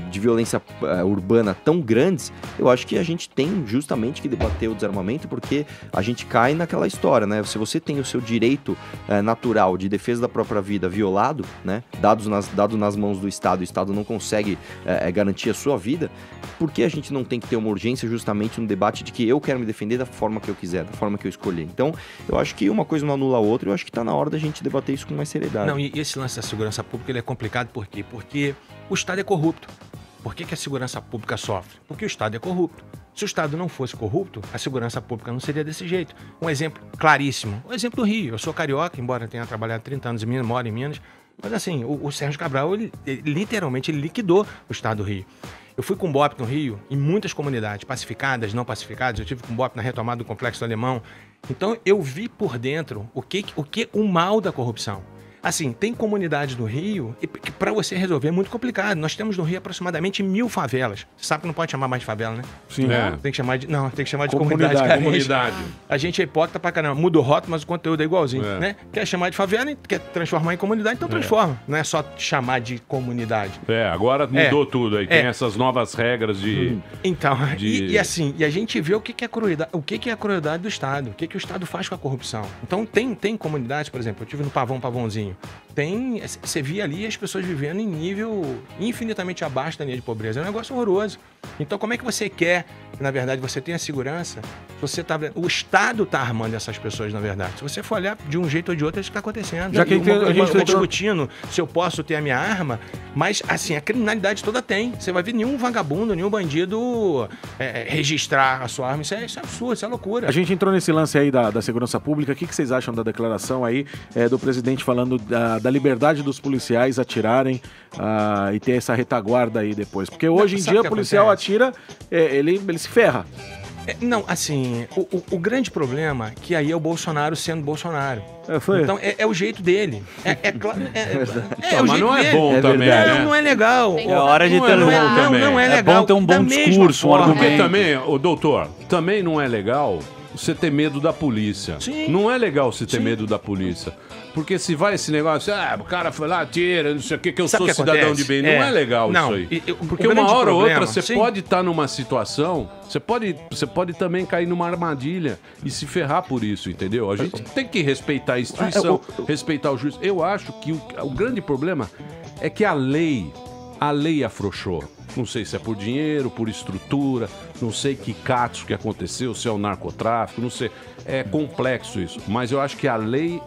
K: de violência urbana tão grandes, eu acho que a gente tem justamente que debater o desarmamento, porque a gente cai naquela história, né? Se você tem o seu direito natural de defesa da própria vida violado, né? Dado nas mãos do Estado, o Estado não consegue garantir a sua vida, por que a gente não tem que ter uma urgência justamente no debate de que eu quero me defender da forma que eu quiser, da forma que eu escolher? Então, eu acho que uma coisa não anula a outra, eu acho que está na hora da gente debater isso com mais seriedade.
J: Não, e esse lance da segurança pública ele é complicado por quê? Porque o Estado é corrupto. Por que a segurança pública sofre? Porque o Estado é corrupto. Se o Estado não fosse corrupto, a segurança pública não seria desse jeito. Um exemplo claríssimo, o exemplo do Rio. Eu sou carioca, embora tenha trabalhado 30 anos em Minas, moro em Minas, mas assim, o Sérgio Cabral, ele literalmente liquidou o Estado do Rio. Eu fui com o BOP no Rio, em muitas comunidades, pacificadas, não pacificadas. Eu tive com o BOP na retomada do Complexo do Alemão. Então, eu vi por dentro o mal da corrupção. Assim, tem comunidades do Rio que para você resolver é muito complicado. Nós temos no Rio aproximadamente 1000 favelas. Você sabe que não pode chamar mais de favela, né?
E: Sim.
J: Tem que chamar de comunidade.
D: Comunidade.
J: A gente é hipócrita pra caramba. Muda o rótulo, mas o conteúdo é igualzinho, né? Quer chamar de favela e quer transformar em comunidade, então transforma. Não é só chamar de comunidade.
D: Agora mudou tudo aí. Tem essas novas regras de...
J: Então, e assim, e a gente vê o que é crueldade, o que é a crueldade do Estado, o que o Estado faz com a corrupção. Então, tem comunidades, por exemplo, eu estive no Pavãozinho. Você via ali as pessoas vivendo em nível infinitamente abaixo da linha de pobreza. É um negócio horroroso. Então, como é que você quer que, na verdade, você tenha segurança? O Estado está armando essas pessoas, na verdade. Se você for olhar de um jeito ou de outro, é isso que está acontecendo.
E: Já que a gente
J: está discutindo se eu posso ter a minha arma, mas, assim, a criminalidade toda tem. Você vai ver nenhum vagabundo, nenhum bandido registrar a sua arma. Isso é absurdo, isso é loucura.
E: A gente entrou nesse lance aí da segurança pública. O que vocês acham da declaração aí do presidente falando da liberdade dos policiais atirarem e ter essa retaguarda aí depois? Porque hoje em dia o policial atira, ele se ferra.
J: Não, assim, o grande problema é que aí é o Bolsonaro sendo Bolsonaro. Então é o jeito dele. Claro.
D: Mas não é bom também.
J: Não é legal.
H: É hora de ter
J: não é legal.
H: É bom ter um bom discurso, um argumento.
D: Porque também, doutor, também não é legal você ter medo da polícia.
J: Sim.
D: Não é legal você ter medo da polícia. Porque se vai esse negócio, o cara foi lá, tira, não sei o que eu sou cidadão de bem. Não é legal isso aí. Porque uma hora ou outra você pode estar numa situação, você pode também cair numa armadilha e se ferrar por isso, entendeu? A gente tem que respeitar a instituição, respeitar o juiz. Eu acho que o grande problema é que a lei afrouxou. Não sei se é por dinheiro, por estrutura, não sei que catos que aconteceu, se é o narcotráfico, não sei. É complexo isso. Mas eu acho que a lei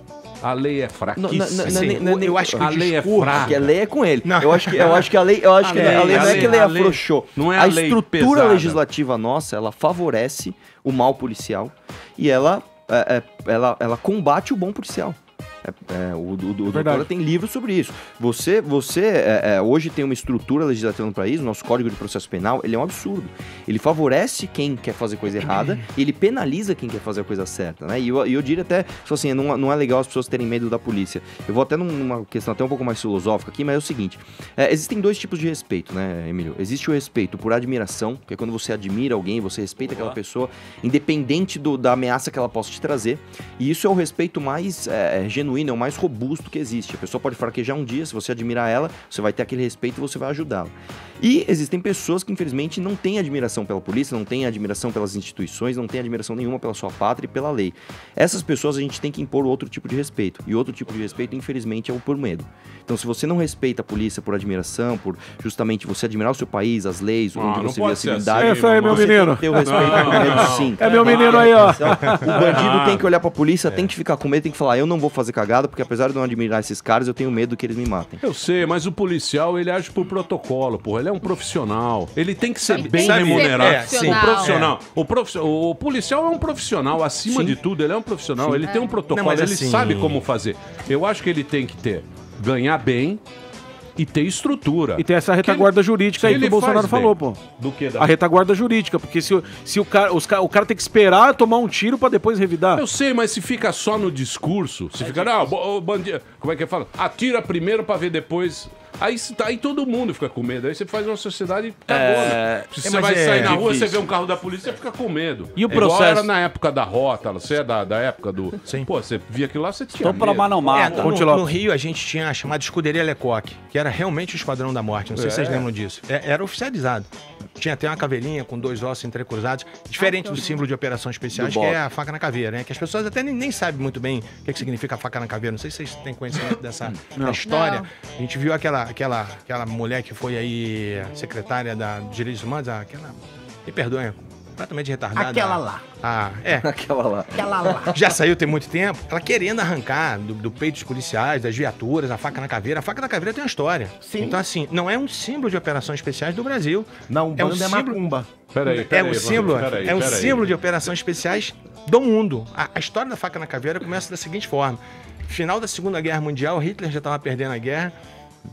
D: é fraquíssima.
J: Eu acho que
D: a lei é fraca.
K: A lei é com ele. Eu acho que a lei não é que a lei afrouxou.
D: Não é
K: a estrutura legislativa nossa, ela favorece o mal policial e ela combate o bom policial. O doutor tem livros sobre isso. Você hoje tem uma estrutura legislativa no país, o nosso Código de Processo Penal, ele é um absurdo. Ele favorece quem quer fazer coisa errada e ele penaliza quem quer fazer a coisa certa, né? E eu diria até, assim, não é legal as pessoas terem medo da polícia. Eu vou até numa questão até um pouco mais filosófica aqui, mas é o seguinte, existem dois tipos de respeito, né, Emílio? Existe o respeito por admiração, que é quando você admira alguém, você respeita aquela pessoa, independente da ameaça que ela possa te trazer, e isso é o respeito mais genuíno, é o mais robusto que existe. A pessoa pode fraquejar um dia, se você admirar ela, você vai ter aquele respeito e você vai ajudá-la. E existem pessoas que, infelizmente, não têm admiração pela polícia, não têm admiração pelas instituições, não têm admiração nenhuma pela sua pátria e pela lei. Essas pessoas a gente tem que impor outro tipo de respeito. E outro tipo de respeito, infelizmente, é o por medo. Então, se você não respeita a polícia por admiração, por justamente você admirar o seu país, as leis, onde você vê a civilidade...
E: Esse aí, meu menino.
K: Ter o respeito por medo, sim.
E: É meu menino aí, ó.
K: Então, o bandido tem que olhar pra polícia, tem que ficar com medo, tem que falar, eu não vou fazer cagada, porque apesar de não admirar esses caras, eu tenho medo que eles me matem.
D: Eu sei, mas o policial, ele age por protocolo, porra. Ele é um profissional. Ele tem que ser bem remunerado. O policial é um profissional, acima de tudo, ele é um profissional. Ele tem um protocolo, ele sabe como fazer. Eu acho que ele tem que ganhar bem e ter estrutura.
E: E tem essa retaguarda jurídica aí que o Bolsonaro falou, pô.
D: Do que?
E: A retaguarda jurídica, porque se o cara tem que esperar tomar um tiro pra depois revidar.
D: Eu sei, mas se fica só no discurso, se fica, não, bandido, como é que fala? Atira primeiro pra ver depois. Aí todo mundo fica com medo. Aí você faz uma sociedade cagona. Se você vai sair na rua, você vê um carro da polícia, você fica com medo.
H: E o
D: Igual
H: processo?
D: era na época da rota, você é da época do... Sim. Pô, você via aquilo lá, você tinha
H: Tô pra
D: medo.
H: mais não mata.
J: No Rio, a gente tinha a chamada Escuderia Lecoque, que era realmente o Esquadrão da Morte. Não sei se vocês lembram disso. Era oficializado. Tinha até uma caveirinha com 2 ossos entrecruzados, diferente do símbolo de operações especiais, que é a faca na caveira, né? Que as pessoas até nem sabem muito bem o que significa a faca na caveira. Não sei se vocês têm conhecimento dessa da história.
F: Não.
J: A gente viu aquela mulher que foi aí secretária dos Direitos Humanos, me perdoem, completamente retardada.
L: Aquela lá.
K: Aquela lá.
L: Aquela lá.
J: Já saiu tem muito tempo. Ela querendo arrancar do peito dos policiais, das viaturas, a faca na caveira. A faca na caveira tem uma história.
L: Sim.
J: Então, assim, não é um símbolo de operações especiais do Brasil.
L: Não,
J: é um
L: banda é
J: símbolo...
L: macumba.
D: Peraí,
J: símbolo de operações especiais do mundo. A história da faca na caveira começa da seguinte forma. Final da Segunda Guerra Mundial, Hitler já estava perdendo a guerra.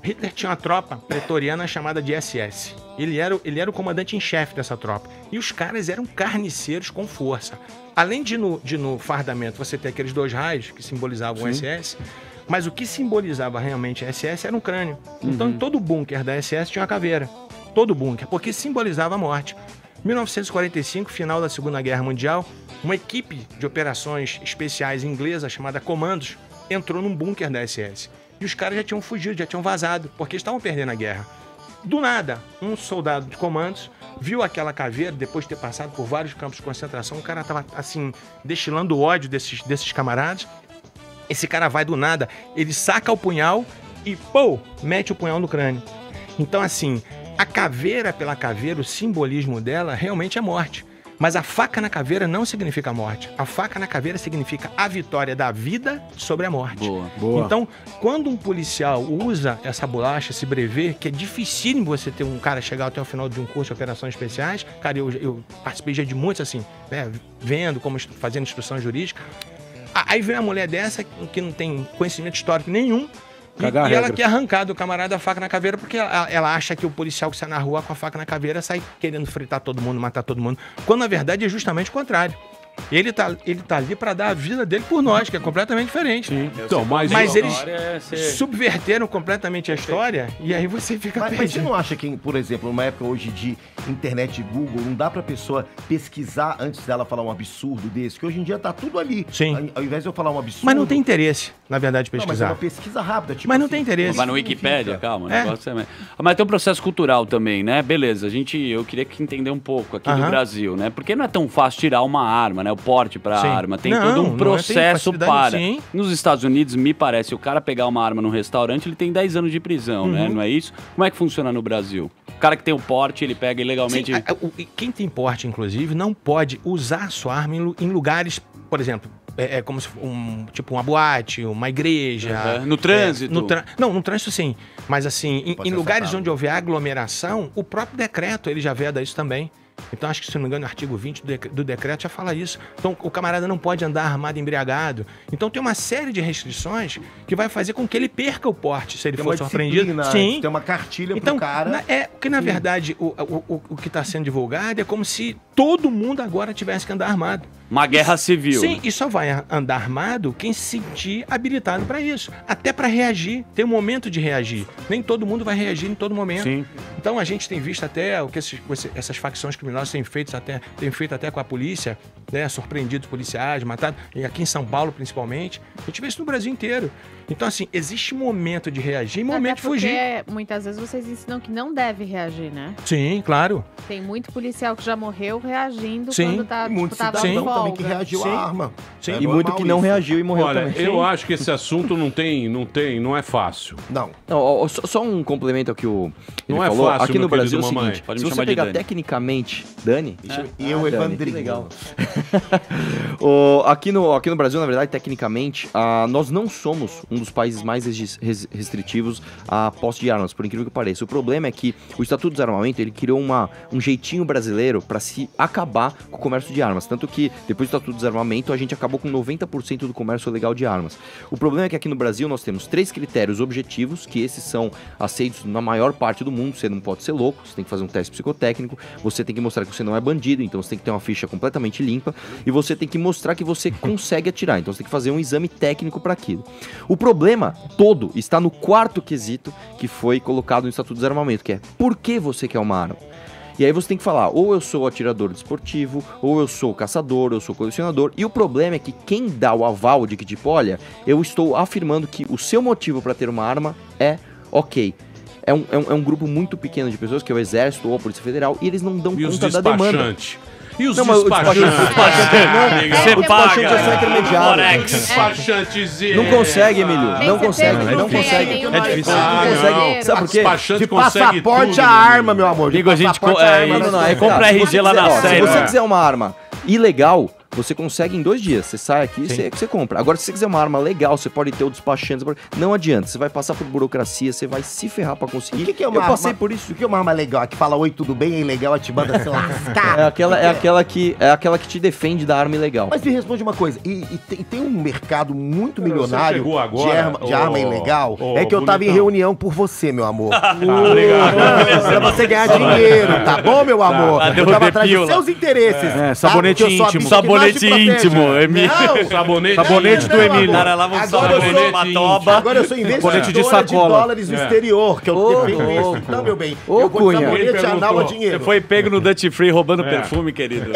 J: Hitler tinha uma tropa pretoriana chamada de SS. Ele era o comandante em chefe dessa tropa. E os caras eram carniceiros com força. Além de no fardamento você ter aqueles 2 raios que simbolizavam o SS, mas o que simbolizava realmente a SS era um crânio. Então em todo bunker da SS tinha uma caveira. Todo bunker, porque simbolizava a morte. 1945, final da Segunda Guerra Mundial, uma equipe de operações especiais inglesa chamada Comandos entrou num bunker da SS. E os caras já tinham fugido, já tinham vazado, porque estavam perdendo a guerra. Do nada, um soldado de Comandos viu aquela caveira, depois de ter passado por vários campos de concentração, o cara estava, assim, destilando ódio desses camaradas. Esse cara vai do nada, ele saca o punhal e, pô, mete o punhal no crânio. Então, assim, a caveira pela caveira, o simbolismo dela realmente é morte. Mas a faca na caveira não significa morte. A faca na caveira significa a vitória da vida sobre a morte.
E: Boa.
J: Então, quando um policial usa essa bolacha, esse brevet, que é dificílimo você ter um cara chegar até o final de um curso de operações especiais, cara, eu participei já de muitos, assim, né, vendo como fazendo instrução jurídica. Aí vem uma mulher dessa que não tem conhecimento histórico nenhum, e ela quer arrancar do camarada a faca na caveira porque ela acha que o policial que sai na rua com a faca na caveira sai querendo fritar todo mundo, matar todo mundo. Quando na verdade é justamente o contrário. Ele tá ali pra dar a vida dele por nós, que é completamente diferente.
D: Sim. Então,
J: mas eles subverteram completamente a história e aí você fica
L: Mas você não acha que, por exemplo, numa época hoje de internet e Google, não dá pra pessoa pesquisar antes dela falar um absurdo desse? Que hoje em dia tá tudo ali.
J: Sim.
L: Ao invés de eu falar um absurdo...
J: Mas não tem interesse, na verdade, de pesquisar.
L: Não, mas é uma pesquisa rápida. Tipo
J: mas não
L: assim,
J: tem interesse.
H: Vai no Wikipédia, calma. O negócio é... Mas tem um processo cultural também, né? Beleza, eu queria entender um pouco aqui do Brasil, né? Porque não é tão fácil tirar uma arma, né? O porte pra arma. Tem todo um processo para. Nos Estados Unidos, me parece, o cara pegar uma arma num restaurante, ele tem 10 anos de prisão, né? Não é isso? Como é que funciona no Brasil? O cara que tem o porte, ele pega ilegalmente...
J: Sim, quem tem porte, inclusive, não pode usar sua arma em lugares, por exemplo... É como se tipo uma boate, uma igreja.
H: No trânsito?
J: Não, no trânsito sim. Mas assim, em lugares onde houver aglomeração, o próprio decreto ele já veda isso também. Então, acho que, se não me engano, o artigo 20 do decreto já fala isso. Então, o camarada não pode andar armado embriagado. Então, tem uma série de restrições que vai fazer com que ele perca o porte, se ele for surpreendido. Sim.
L: Tem uma cartilha pro cara.
J: Porque, na verdade, o que está sendo divulgado é como se todo mundo agora tivesse que andar armado.
H: Uma guerra civil.
J: Sim, e só vai andar armado quem se sentir habilitado para isso. Até para reagir. Tem um momento de reagir. Nem todo mundo vai reagir em todo momento. Sim. Então, a gente tem visto até o que essas facções criminosas têm feito até com a polícia, né? Surpreendidos policiais, matados, e aqui em São Paulo principalmente. A gente vê isso no Brasil inteiro. Então, assim, existe momento de reagir e momento de fugir.
F: Porque muitas vezes vocês ensinam que não deve reagir, né?
J: Sim, claro.
F: Tem muito policial que já morreu reagindo
J: Sim.
F: quando tá,
L: muito
F: tava
L: cidadão
F: de folga.
L: também que reagiu à arma.
K: Sim. E muito que não reagiu e morreu também.
D: Eu acho que esse assunto não é fácil.
L: Não.
K: Só um complemento ao que o ele
D: não
K: falou.
D: É fácil,
K: aqui no Brasil é o
D: mamãe.
K: seguinte, se você pegar tecnicamente, Dani...
L: E eu, Evandrinho.
K: Legal. Aqui no Brasil, na verdade, tecnicamente, nós não somos um dos países mais restritivos à posse de armas, por incrível que pareça. O problema é que o Estatuto do Desarmamento, ele criou um jeitinho brasileiro para se acabar com o comércio de armas. Tanto que, depois do Estatuto do Desarmamento, a gente acabou com 90% do comércio legal de armas. O problema é que aqui no Brasil nós temos 3 critérios objetivos, que esses são aceitos na maior parte do mundo. Você não pode ser louco, você tem que fazer um teste psicotécnico, você tem que mostrar que você não é bandido, então você tem que ter uma ficha completamente limpa, e você tem que mostrar que você consegue atirar, então você tem que fazer um exame técnico para aquilo. O problema todo está no 4º quesito que foi colocado no Estatuto do Desarmamento, que é: por que você quer uma arma? E aí você tem que falar, ou eu sou atirador desportivo, ou eu sou caçador, ou eu sou colecionador. E o problema é que quem dá o aval de que, tipo, olha, eu estou afirmando que o seu motivo para ter uma arma é ok. É um grupo muito pequeno de pessoas, que é o Exército ou a Polícia Federal, e eles não dão conta da demanda.
D: E os despachantes?
K: Você paga. É só intermediário.
D: Despachantezinho.
K: Não consegue, Emílio. Não consegue. É difícil. Não consegue. Sabe por quê?
L: De passaporte a arma, meu amor.
H: Digo, a gente compra RG lá na série.
K: Se você quiser uma arma ilegal, você consegue em 2 dias. Você sai aqui e você compra. Agora, se você quiser uma arma legal, você pode ter o despachante. Não adianta. Você vai passar por burocracia, você vai se ferrar pra conseguir.
L: O que é uma arma? Eu passei por isso. O que é uma arma legal? A que fala oi, tudo bem, é ilegal, a te manda se lascar.
K: É aquela que te defende da arma ilegal.
L: Mas me responde uma coisa. E tem um mercado muito milionário de arma ilegal. É que eu tava em reunião por você, meu amor.
D: Obrigado.
L: Pra você ganhar dinheiro, tá bom, meu amor? Eu tava atrás dos seus interesses.
E: Sabonete íntimo.
H: Sabonete íntimo, Emílio.
E: Sabonete do Emílio.
H: Cara, lava um sabonete matoba.
L: Agora eu sou investidor de dólares no exterior, que eu defendo isso. Então, meu bem, eu vou de sabonete anal a dinheiro.
H: Você foi pego no Duty Free roubando perfume, querido.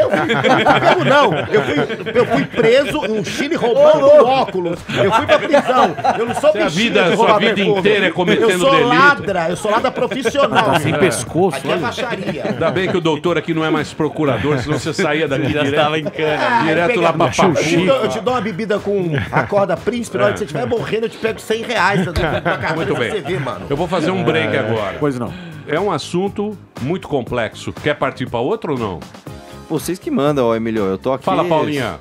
L: Eu fui preso no Chile roubando óculos. Eu fui pra prisão. Eu não sou bichinho de roubar
D: perfume. Sua vida inteira é cometendo delito.
L: Eu sou ladra profissional.
E: Tá sem pescoço.
L: Aqui é baixaria.
D: Ainda bem que o doutor aqui não é mais procurador, senão você saía daqui
H: já estava em cana.
D: Direto lá pra
L: Eu te dou uma bebida com a corda príncipe, na hora que você estiver morrendo, eu te pego R$100
D: Muito bem.
L: Você vê, mano.
D: Eu vou fazer um break agora.
E: Pois não.
D: É um assunto muito complexo. Quer partir pra outro ou não?
K: Vocês que mandam, Emílio. Eu tô aqui.
D: Fala, Paulinha.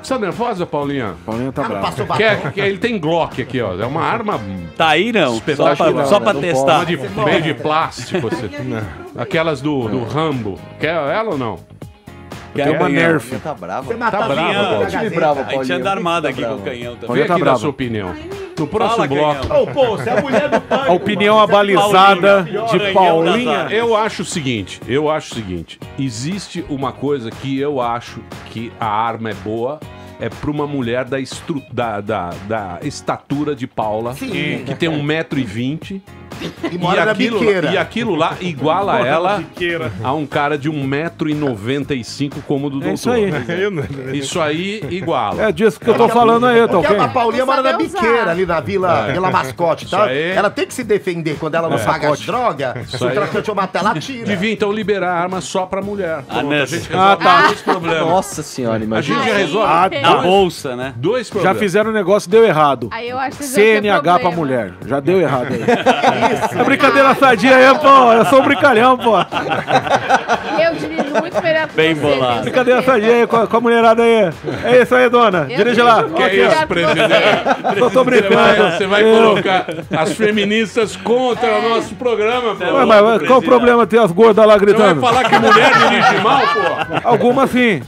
D: Você tá nervosa, Paulinha?
E: Paulinha tá brava.
D: Ele tem Glock aqui, ó. É uma arma...
H: Tá aí, não? Só pra testar.
D: Uma meio de plástico. Aquelas do Rambo. Quer ela ou não?
E: Tem uma Nerf.
K: Tá bravo.
L: Você mata
H: brava,
K: brava,
H: A gente anda armado aqui com o canhão também.
D: Vem aqui dar sua opinião. No próximo bloco...
L: Você é a mulher do pânico.
E: A opinião abalizada de Paulinha.
D: Eu acho o seguinte. Existe uma coisa que eu acho que a arma é boa. É pra uma mulher da estatura de Paula, que tem 1,20 m.
L: E mora na biqueira.
D: E aquilo lá iguala ela a um cara de 1,95 m como o do doutor.
E: Isso aí.
D: Isso aí iguala.
E: É disso que eu tô falando aí, tá ok?
L: A Paulinha mora na biqueira, ali na Vila Mascote, tá? Ela tem que se defender quando ela não paga as drogas. Se o traficante ou matar, ela tira.
D: Devia então liberar a arma só pra mulher. A gente
K: tá.
D: Esse problema.
K: Nossa senhora, imagina.
D: A gente já resolve.
H: Na bolsa, né?
D: 2 problemas.
E: Já fizeram o negócio, deu errado.
F: Aí eu acho que
E: CNH pra mulher. Já deu errado aí. É brincadeira sadia aí, pô. Eu sou um brincalhão, pô.
F: Eu dirijo muito melhor que
H: Bem
F: você.
H: bolado.
E: Brincadeira sadia aí com a mulherada aí. É isso aí, dona. Dirige lá.
D: Que é isso, presidente?
E: Eu tô brincando.
D: Você vai colocar as feministas contra o nosso programa, pô.
E: Ué, mas qual o problema ter as gordas lá
D: Você
E: gritando?
D: vai falar que mulher dirige mal, pô?
E: Algumas sim.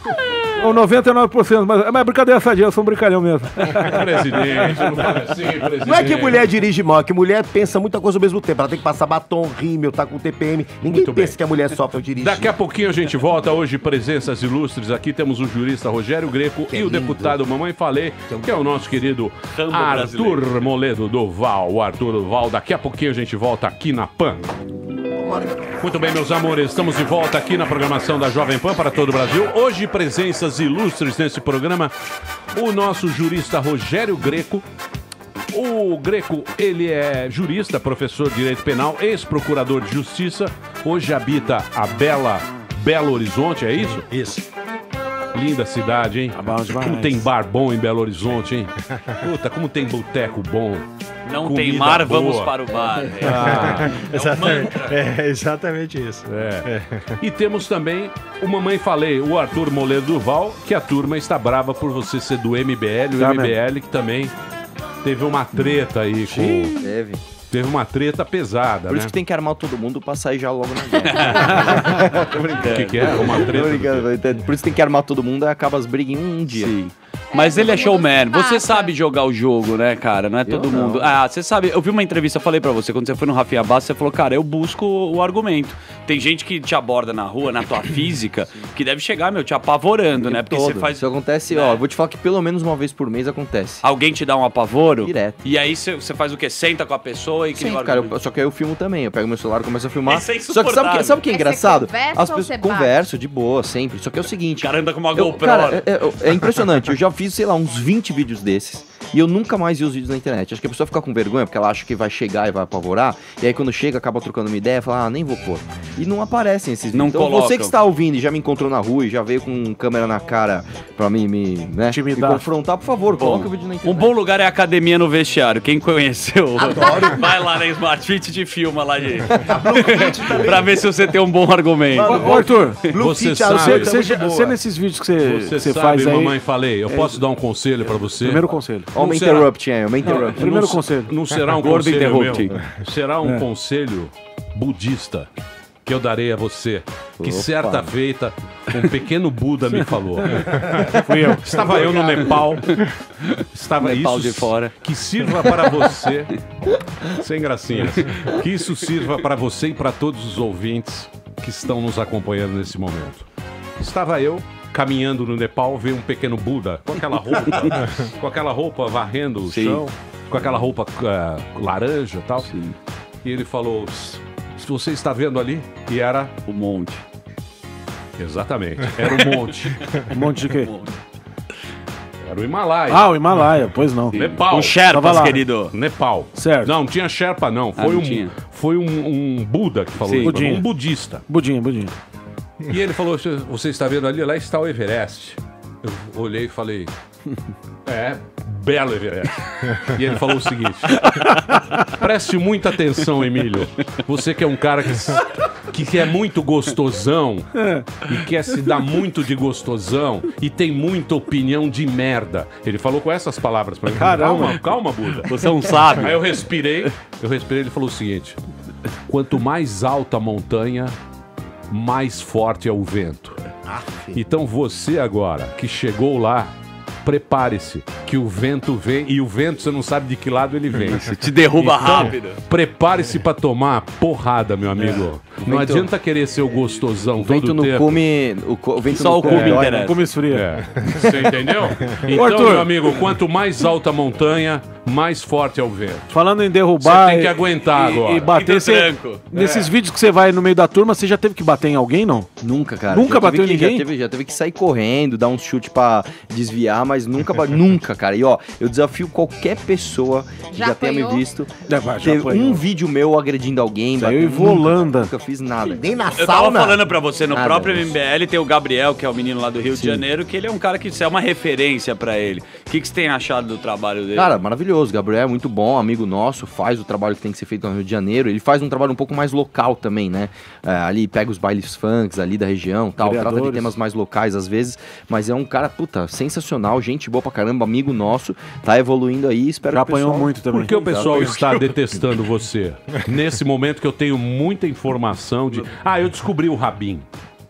E: Ou 99%, mas é brincadeira sadia, eu sou um brincalhão mesmo.
D: Presidente, não fala assim, presidente.
L: Não é que mulher dirige mal, é que mulher pensa muita coisa ao mesmo tempo. Ela tem que passar batom, rímel, tá com TPM. Ninguém pensa que a mulher sofre ao dirigir.
D: Daqui a pouquinho a gente volta. Hoje, presenças ilustres. Aqui temos o jurista Rogério Greco e o deputado Mamãe Falei, que é o nosso querido Arthur Moledo do Val. O Arthur do Val. Daqui a pouquinho a gente volta aqui na PAN. Muito bem, meus amores, estamos de volta aqui na programação da Jovem Pan para todo o Brasil. Hoje, presenças ilustres nesse programa, o nosso jurista Rogério Greco. O Greco, ele é jurista, professor de Direito Penal, ex-procurador de Justiça. Hoje habita a Belo Horizonte, é isso?
J: Isso.
D: Linda cidade, hein? Como tem bar bom em Belo Horizonte, hein? Puta, como tem boteco bom.
H: Não tem mar, vamos para o bar.
J: Exatamente isso.
D: E temos também o Mamãe Falei, o Arthur Moledo Duval, que a turma está brava por você ser do MBL, o MBL que também teve uma treta aí com... Teve uma treta pesada,
K: Por
D: né?
K: isso que tem que armar todo mundo pra sair já logo na guerra.
D: Tô brincando. O que é? Uma treta?
K: Tô brincando. Por isso tem que armar todo mundo e acaba as brigas em um dia.
H: Sim. Mas ele é showman. Você sabe jogar o jogo, né, cara? Não é todo mundo. Ah, você sabe. Eu vi uma entrevista, eu falei pra você, quando você foi no Rafinha Bastos, você falou, cara, eu busco o argumento. Tem gente que te aborda na rua, na tua física, que deve chegar, meu, te apavorando, né? Porque você faz.
K: Isso acontece, ó, vou te falar que pelo menos uma vez por mês acontece.
H: Alguém te dá um apavoro?
K: Direto.
H: E aí você faz o quê? Senta com a pessoa e cria o
K: Cara,
H: argumento.
K: só que aí eu filmo também. Eu pego meu celular e começo a filmar.
H: Isso é
K: Só que sabe o que é engraçado?
F: conversa
K: As
F: ou
K: pessoas
F: você bate?
K: conversam de boa, sempre. Só que é o seguinte.
H: O cara anda com uma
K: eu,
H: GoPro.
K: cara, é impressionante. Eu já fiz, sei lá, uns 20 vídeos desses. E eu nunca mais vi os vídeos na internet. Acho que a pessoa fica com vergonha, porque ela acha que vai chegar e vai apavorar. E aí quando chega, acaba trocando uma ideia, fala, nem vou pôr. E não aparecem esses vídeos.
H: Não
K: Então
H: colocam.
K: você que está ouvindo e já me encontrou na rua e já veio com câmera na cara pra me confrontar, por favor, coloca o vídeo na internet.
H: Um bom lugar é a academia no vestiário. Quem conheceu, vai lá na Smart Fit e te filma lá de... pra ver se você tem um bom argumento.
E: Ô, Arthur,
D: Você sabe,
E: você nesses vídeos que você
D: sabe,
E: faz aí...
D: Mamãe Falei, eu posso dar um conselho pra você?
E: Primeiro conselho.
K: Ó, me interrupt, hein? Me interrupt.
E: Primeiro conselho.
D: Não será um
H: Gordo
D: conselho meu.
H: interrupting.
D: Será um conselho budista que eu darei a você. Que certa feita, um pequeno Buda me falou.
E: Fui eu.
D: Estava eu no Nepal. Estava
H: Nepal
D: isso
H: de fora.
D: Que sirva para você. Sem gracinhas. Que isso sirva para você e para todos os ouvintes que estão nos acompanhando nesse momento. Estava eu caminhando no Nepal, veio um pequeno Buda com aquela roupa varrendo o chão, com aquela roupa laranja e tal.
H: Sim.
D: E ele falou: se você está vendo ali, e era
H: o monte.
D: Exatamente, era o monte.
E: Um monte de quê?
D: Era o Himalaia.
E: Ah, o Himalaia, pois não.
D: Nepal.
H: O Sherpas, querido.
D: Nepal.
E: Certo.
D: Não tinha Sherpa, não. Foi um Buda que falou.
H: Sim.
D: Um budista.
E: Budinha.
D: E ele falou: você está vendo ali? Lá está o Everest. Eu olhei e falei: belo Everest. E ele falou o seguinte: preste muita atenção, Emílio. Você que é um cara que é muito gostosão e quer se dar muito de gostosão e tem muita opinião de merda. Ele falou com essas palavras pra mim.
E: Caramba.
D: Calma, Buda.
H: Você não sabe.
D: Aí eu respirei, ele falou o seguinte: quanto mais alta a montanha, mais forte é o vento. Então você agora, que chegou lá, prepare-se, que o vento vem, e o vento você não sabe de que lado ele vem.
H: Te derruba rápido.
D: Prepare-se pra tomar porrada, meu amigo. Não adianta querer ser o gostosão
K: O vento
D: todo
K: não
D: tempo.
K: come... O vento
H: Só
K: não
H: o cume
K: dói,
H: interessa.
K: né?
E: Como esfria.
D: Você entendeu? Então,
E: Arthur.
D: meu amigo, quanto mais alta a montanha, mais forte é o vento.
E: Falando em derrubar...
D: Você tem que aguentar agora.
E: E bater... Nesses vídeos que você vai no meio da turma, você já teve que bater em alguém, não?
K: Nunca, cara.
E: Nunca
K: Já
E: bateu
K: teve
E: em
K: que-
E: ninguém?
K: Já teve que sair correndo, dar um chute pra desviar, mas nunca, nunca, cara. E ó, eu desafio qualquer pessoa que
F: Já
K: já tenha me
F: apanhou?
K: visto.
E: Já
K: Teve
E: apanhou.
K: um vídeo meu agredindo alguém.
E: Saiu
K: batendo,
E: em Volanda.
K: Nunca fiz nada.
L: Nem na
H: Eu tava
L: sauna.
H: falando pra você, no
K: Nada,
H: próprio
K: isso.
H: MBL tem o Gabriel, que é o menino lá do Rio de Janeiro, que ele é um cara que é uma referência pra ele. O que você tem achado do trabalho dele?
K: Cara, maravilhoso. Gabriel é muito bom, amigo nosso, faz o trabalho que tem que ser feito no Rio de Janeiro. Ele faz um trabalho um pouco mais local também, né? Ali pega os bailes funks ali da região, tal, trata de
E: Vereadores.
K: temas mais locais às vezes, mas é um cara, puta, sensacional, gente boa pra caramba, amigo nosso, tá evoluindo aí, espero
E: Já
K: que o pessoal...
E: apanhou muito também.
D: Por que o pessoal está detestando você? Nesse momento que eu tenho muita informação de... eu descobri o Rabin.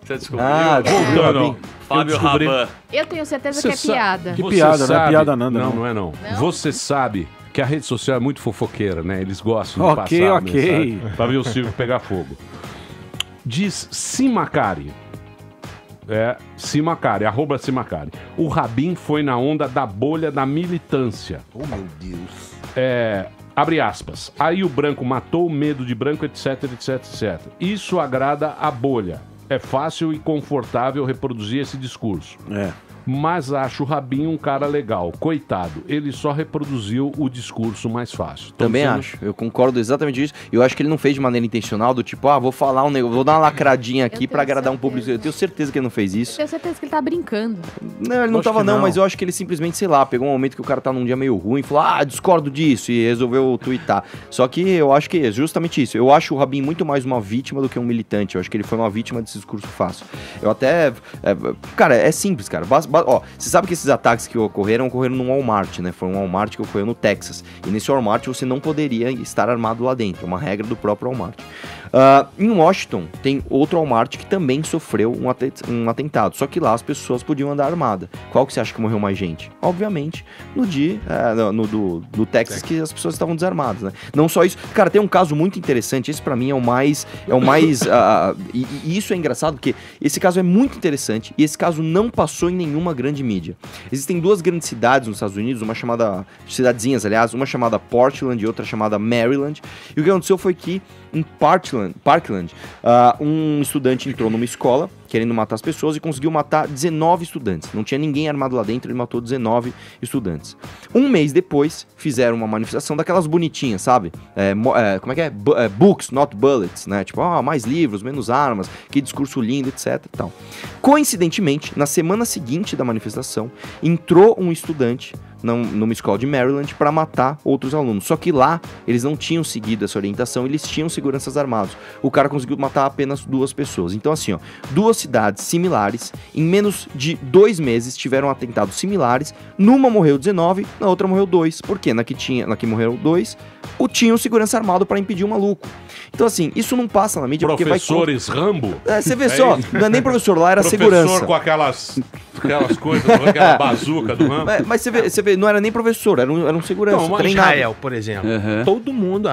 H: Você descobriu?
D: Voltando.
H: Fábio Raban.
F: Eu tenho certeza
D: Você
F: que é
D: sabe-
F: piada.
E: Que
D: Você
E: piada, não é
D: sabe-
E: piada nada,
D: Não,
E: não.
D: não é não.
F: Não?
D: Você sabe que a rede social é muito fofoqueira, né? Eles gostam de
E: Ok,
D: passar a
E: ok.
D: mensagem pra ver o circo pegar fogo. Diz Simacari. Simacari, @Simacari. O Rabin foi na onda da bolha da militância.
L: Oh, meu Deus.
D: Abre aspas. Aí o branco matou o medo de branco, etc, etc, etc. Isso agrada a bolha. É fácil e confortável reproduzir esse discurso. mas acho o Rabin um cara legal. Coitado, ele só reproduziu o discurso mais fácil.
K: Também acho, eu concordo exatamente isso. Eu acho que ele não fez de maneira intencional, do tipo, vou falar um negócio, vou dar uma lacradinha aqui pra agradar um público. Eu tenho certeza que ele não fez isso.
F: Eu tenho certeza que ele tá brincando.
K: Não, ele não tava não, mas eu acho que ele simplesmente, sei lá, pegou um momento que o cara tá num dia meio ruim e falou, discordo disso, e resolveu twittar. Só que eu acho que é justamente isso. Eu acho o Rabin muito mais uma vítima do que um militante. Eu acho que ele foi uma vítima desse discurso fácil. Eu até... cara, é simples, cara. Você sabe que esses ataques que ocorreram num Walmart, né? Foi um Walmart que ocorreu no Texas. E nesse Walmart você não poderia estar armado lá dentro. É uma regra do próprio Walmart. Em Washington, tem outro Walmart que também sofreu um atentado. Só que lá as pessoas podiam andar armadas. Qual que você acha que morreu mais gente? Obviamente, no dia do Texas, que as pessoas estavam desarmadas, né? Não só isso. Cara, tem um caso muito interessante. Esse pra mim é o mais... e isso é engraçado, porque esse caso é muito interessante e esse caso não passou em nenhuma grande mídia. Existem duas grandes cidades nos Estados Unidos, uma chamada... cidadezinhas, aliás, uma chamada Portland e outra chamada Maryland. E o que aconteceu foi que em Parkland, um estudante entrou numa escola querendo matar as pessoas e conseguiu matar 19 estudantes. Não tinha ninguém armado lá dentro, ele matou 19 estudantes. Um mês depois, fizeram uma manifestação daquelas bonitinhas, sabe? Como é que é? Books, not bullets, né? Tipo, mais livros, menos armas, que discurso lindo, etc. e tal. Coincidentemente, na semana seguinte da manifestação, entrou um estudante numa escola de Maryland para matar outros alunos. Só que lá, eles não tinham seguido essa orientação, eles tinham seguranças armados. O cara conseguiu matar apenas 2 pessoas. Então assim, duas cidades similares, em menos de 2 meses, tiveram atentados similares. Numa morreu 19, na outra morreu 2. Por quê? Na que morreram 2, tinha um segurança armado para impedir o maluco. Então assim, isso não passa na mídia
D: Professores
K: porque
D: Rambo?
K: Você vê só, não é nem professor lá, era segurança.
D: Professor com aquelas coisas, com aquela bazuca do Rambo.
K: Mas você vê, não era nem professor, era um segurança.
J: Não,
K: treinado.
J: Israel, por exemplo, todo mundo,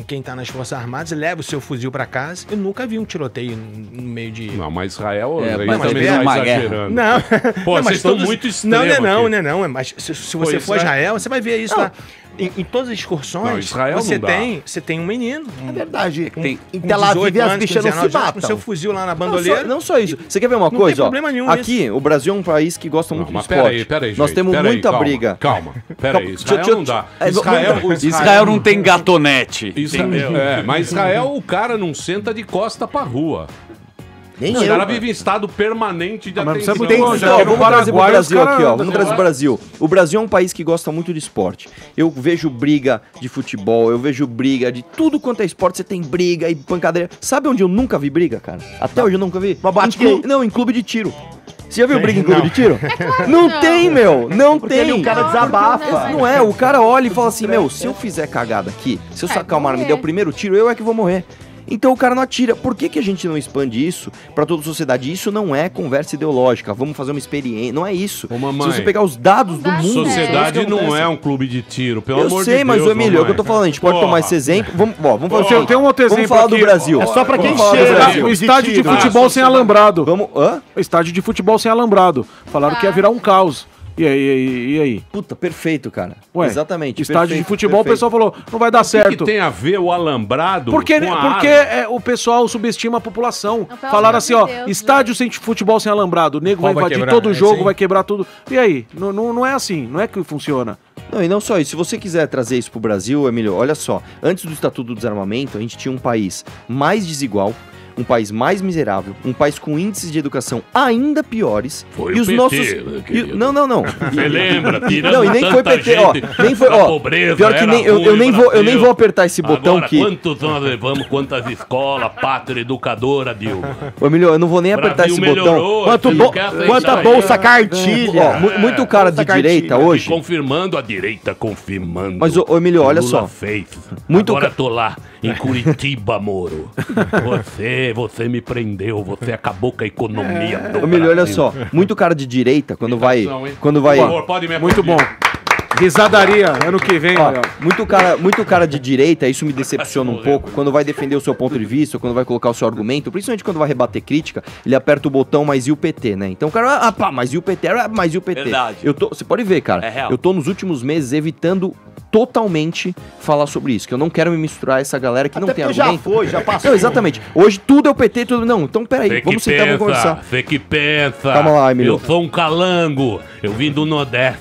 J: quem tá nas Forças Armadas, leva o seu fuzil pra casa. Eu nunca vi um tiroteio no meio de...
D: Não, mas Israel
J: mas
D: também tá exagerando.
J: Não.
D: Pô, vocês estão muito extremos.
J: Não. Mas se você for a Israel, você vai ver isso lá. Em todas as excursões, você tem um menino.
L: É verdade.
J: Em Tel Aviv as bichas não se batem. Com seu fuzil lá na bandoleira.
K: Não só isso. Você quer ver uma coisa?
J: Não tem problema nenhum
K: aqui, o Brasil é um país que gosta muito de esporte.
D: Peraí,
K: nós temos muita briga.
D: Calma. Peraí, Israel não dá.
H: Israel não tem gatonete.
D: Mas Israel, o cara não senta de costa pra rua.
K: Os
D: caras vivem em estado permanente de atenção.
K: Vamos trazer o Brasil aqui, ó. Vamos trazer o Brasil. O Brasil é um país que gosta muito de esporte. Eu vejo briga de futebol, eu vejo briga de tudo quanto é esporte. Você tem briga e pancadeira. Sabe onde eu nunca vi briga, cara? Até hoje eu nunca vi. Em clube de tiro. Você já viu briga em clube de tiro? Não tem, meu. Não tem.
L: O cara desabafa.
K: Não é, o cara olha e fala assim, se eu fizer cagada aqui, se eu sacar uma arma e der o primeiro tiro, eu é que vou morrer. Então o cara não atira. Por que a gente não expande isso pra toda a sociedade? Isso não é conversa ideológica. Vamos fazer uma experiência. Não é isso.
D: Ô, mamãe,
K: se você pegar os dados do mundo...
D: Sociedade não é um clube de tiro, pelo amor de Deus.
K: Eu sei, mas o Emílio, é o que eu tô falando. A gente pode tomar esse exemplo. Vamos fazer
E: Eu tenho um outro exemplo.
K: Vamos falar do Brasil.
E: É só pra quem cheira. O estádio de futebol sem alambrado. O estádio de futebol sem alambrado. Falaram que ia virar um caos. E aí?
K: Puta, perfeito, cara.
E: Exatamente. Estádio de futebol, o pessoal falou, não vai dar certo.
D: O que tem a ver o alambrado
E: porque o pessoal subestima a população. Falaram assim, estádio sem futebol sem alambrado. O nego vai invadir todo o jogo, vai quebrar tudo. E aí? Não é assim, não é que funciona.
K: Não, e não só isso. Se você quiser trazer isso pro Brasil, Emílio, olha só. Antes do Estatuto do Desarmamento, a gente tinha um país mais desigual, um país mais miserável, um país com índices de educação ainda piores.
A: Foi
K: e os
A: PT,
K: nossos Não.
A: Você lembra?
K: Não, e nem foi PT, nem foi,
A: pobreza,
K: pior que nem eu nem vou apertar esse botão
A: agora,
K: aqui.
A: Quantos nós levamos, quantas escolas, pátria educadora, Dilma?
K: Ô, Emílio, eu não vou nem apertar esse botão.
L: Quanta bolsa cartilha.
K: Muito cara de direita hoje.
A: Confirmando a direita, confirmando.
K: Mas, ô, Emílio, olha só.
A: Fez. Agora tô lá, em Curitiba, Moro. Você me prendeu, você acabou com a economia do
K: Emílio, olha só. Muito cara de direita, quando vai...
E: Muito bom. Risadaria, ano que vem.
K: Muito cara de direita, isso me decepciona um pouco. Quando vai defender o seu ponto de vista, quando vai colocar o seu argumento, principalmente quando vai rebater crítica, ele aperta o botão, mas e o PT, né? Então o cara, mas e o PT? Mas e o PT?
H: Verdade.
K: Você pode ver, cara.
H: É real.
K: Eu tô nos últimos meses evitando totalmente falar sobre isso, que eu não quero me misturar a essa galera que não tem
L: porque
K: argumento.
L: já foi, já passou.
K: Não, exatamente. Hoje tudo é o PT, tudo... Não, então peraí, vamos sentar e vamos conversar.
A: Você que pensa.
K: Calma lá, Emílio.
A: Eu sou um calango. Eu vim do Nordeste.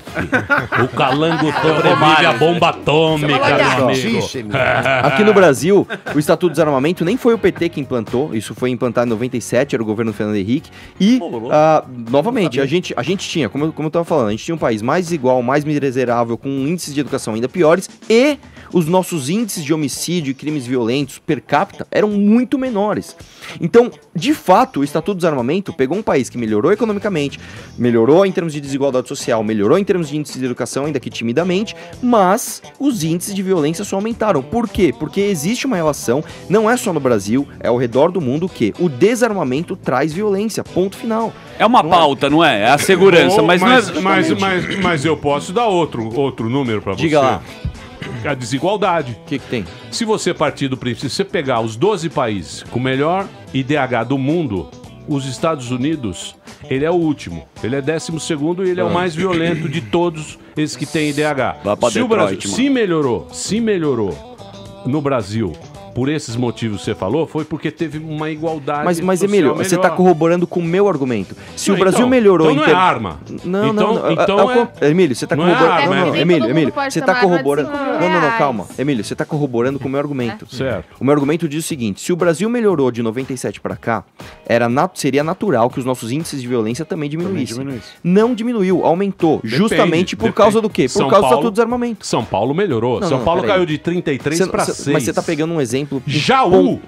A: O calango sobrevive à bomba atômica, meu amigo.
K: Aqui no Brasil, o Estatuto do Desarmamento nem foi o PT que implantou, isso foi implantado em 97, era o governo Fernando Henrique, e, novamente, a gente tinha, como eu estava falando, a gente tinha um país mais desigual, mais miserável, com índices de educação ainda piores, e os nossos índices de homicídio e crimes violentos per capita eram muito menores. Então, de fato, o Estatuto do Desarmamento pegou um país que melhorou economicamente, melhorou em termos de desigualdade social, melhorou em termos de índices de educação, ainda que timidamente, mas os índices de violência só aumentaram. Por quê? Porque existe uma relação, não é só no Brasil, é ao redor do mundo, que o desarmamento traz violência, ponto final.
H: É uma pauta, não é? É a segurança, mas não é...
D: Mas eu posso dar outro número pra você.
K: Diga lá.
D: A desigualdade.
K: O que tem?
D: Se você partir do princípio, se você pegar os 12 países com o melhor IDH do mundo, os Estados Unidos, ele é o último. Ele é 12º e ele é o mais violento de todos esses que têm IDH. Se o Brasil se melhorou no Brasil por esses motivos que você falou, foi porque teve uma igualdade.
K: Mas Emílio, você está corroborando com o meu argumento. Se o Brasil melhorou...
D: Então não é arma.
K: Não. Emílio, você está corroborando... Não, Emílio, você está corroborando... Não, calma. Emílio, você está corroborando com o meu argumento.
D: Certo.
K: O meu argumento diz o seguinte, se o Brasil melhorou de 97 para cá, seria natural que os nossos índices de violência também diminuíssem. Não diminuiu, aumentou. Justamente por causa do quê? Por causa do Estatuto do Desarmamento.
D: São Paulo melhorou. São Paulo caiu de 33 para 6.
K: Mas você está pegando um exemplo...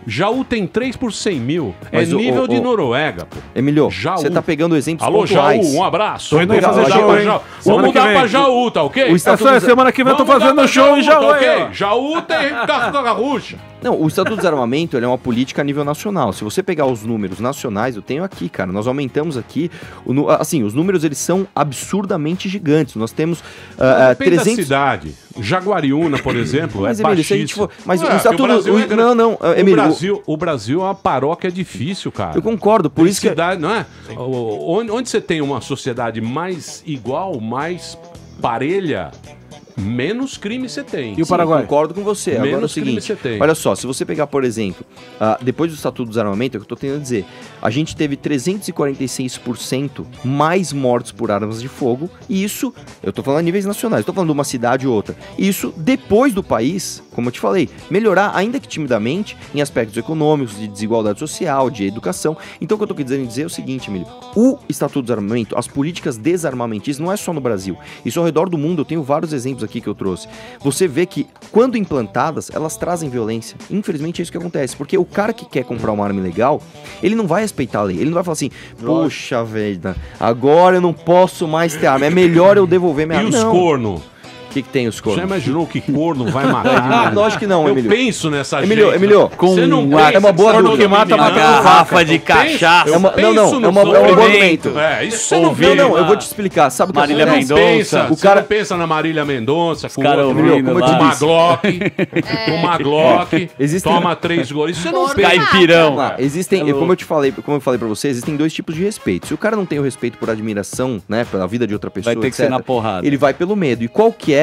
D: Jaú tem 3 por 100 mil. É nível de Noruega, pô.
K: Emílio, você tá pegando exemplos
D: pontuais. Alô, Jaú, um abraço. Tô indo fazer show, hein? Vamos mudar pra Jaú, tá ok?
E: Semana que vem eu tô fazendo show em Jaú,
D: ok? Jaú tem Carrucha.
K: Não, o Estatuto do Desarmamento ele é uma política a nível nacional. Se você pegar os números nacionais, eu tenho aqui, cara, nós aumentamos aqui, assim, os números eles são absurdamente gigantes. Nós temos 300...
D: da cidade. Jaguariúna, por exemplo,
K: mas,
D: é
K: Emílio,
D: baixíssimo.
K: Mas o Estatuto... Emílio,
D: o Brasil é uma paróquia difícil, cara.
K: Eu concordo, por isso
D: cidade, não é? Onde você tem uma sociedade mais igual, mais parelha... menos crime você tem.
K: E o Paraguai? Concordo com você.
D: Menos
K: agora é o seguinte,
D: você tem.
K: Olha só, se você pegar, por exemplo, depois do Estatuto do Desarmamento, é o que eu tô tentando dizer, a gente teve 346% mais mortes por armas de fogo, e isso, eu tô falando a níveis nacionais, tô falando de uma cidade ou outra. Isso depois do país, como eu te falei, melhorar, ainda que timidamente, em aspectos econômicos, de desigualdade social, de educação. Então o que eu tô querendo dizer é o seguinte, Emílio, o Estatuto do Desarmamento, as políticas desarmamentistas, não é só no Brasil, isso ao redor do mundo, eu tenho vários exemplos aqui que eu trouxe. Você vê que, quando implantadas, elas trazem violência. Infelizmente é isso que acontece, porque o cara que quer comprar uma arma ilegal, ele não vai respeitar a lei, ele não vai falar assim, poxa vida, agora eu não posso mais ter arma, é melhor eu devolver minha arma.
D: E os corno?
K: O que tem os cornos?
D: Já imaginou que corno vai matar?
K: Lógico que não, Emílio.
D: Eu penso nessa
K: Emílio,
D: gente.
K: Emílio,
D: você não pensa
K: é uma boa
D: corno
K: dúvida.
D: que mata
H: uma garrafa de cachaça.
K: É um bom argumento.
D: Isso você não vê.
K: Não, eu vou te explicar. Sabe o que
H: Marília Mendonça.
K: O cara
D: pensa na Marília Mendonça, com
K: uma
D: Glock, uma Glock, toma 3 gols. Isso você não pensa.
H: Caipirão.
K: Existem, como eu falei pra você, existem dois tipos de respeito. Se o cara não tem o respeito por admiração, né, pela vida de outra pessoa,
H: vai ter que ser na porrada.
K: Ele vai pelo medo. E qual que é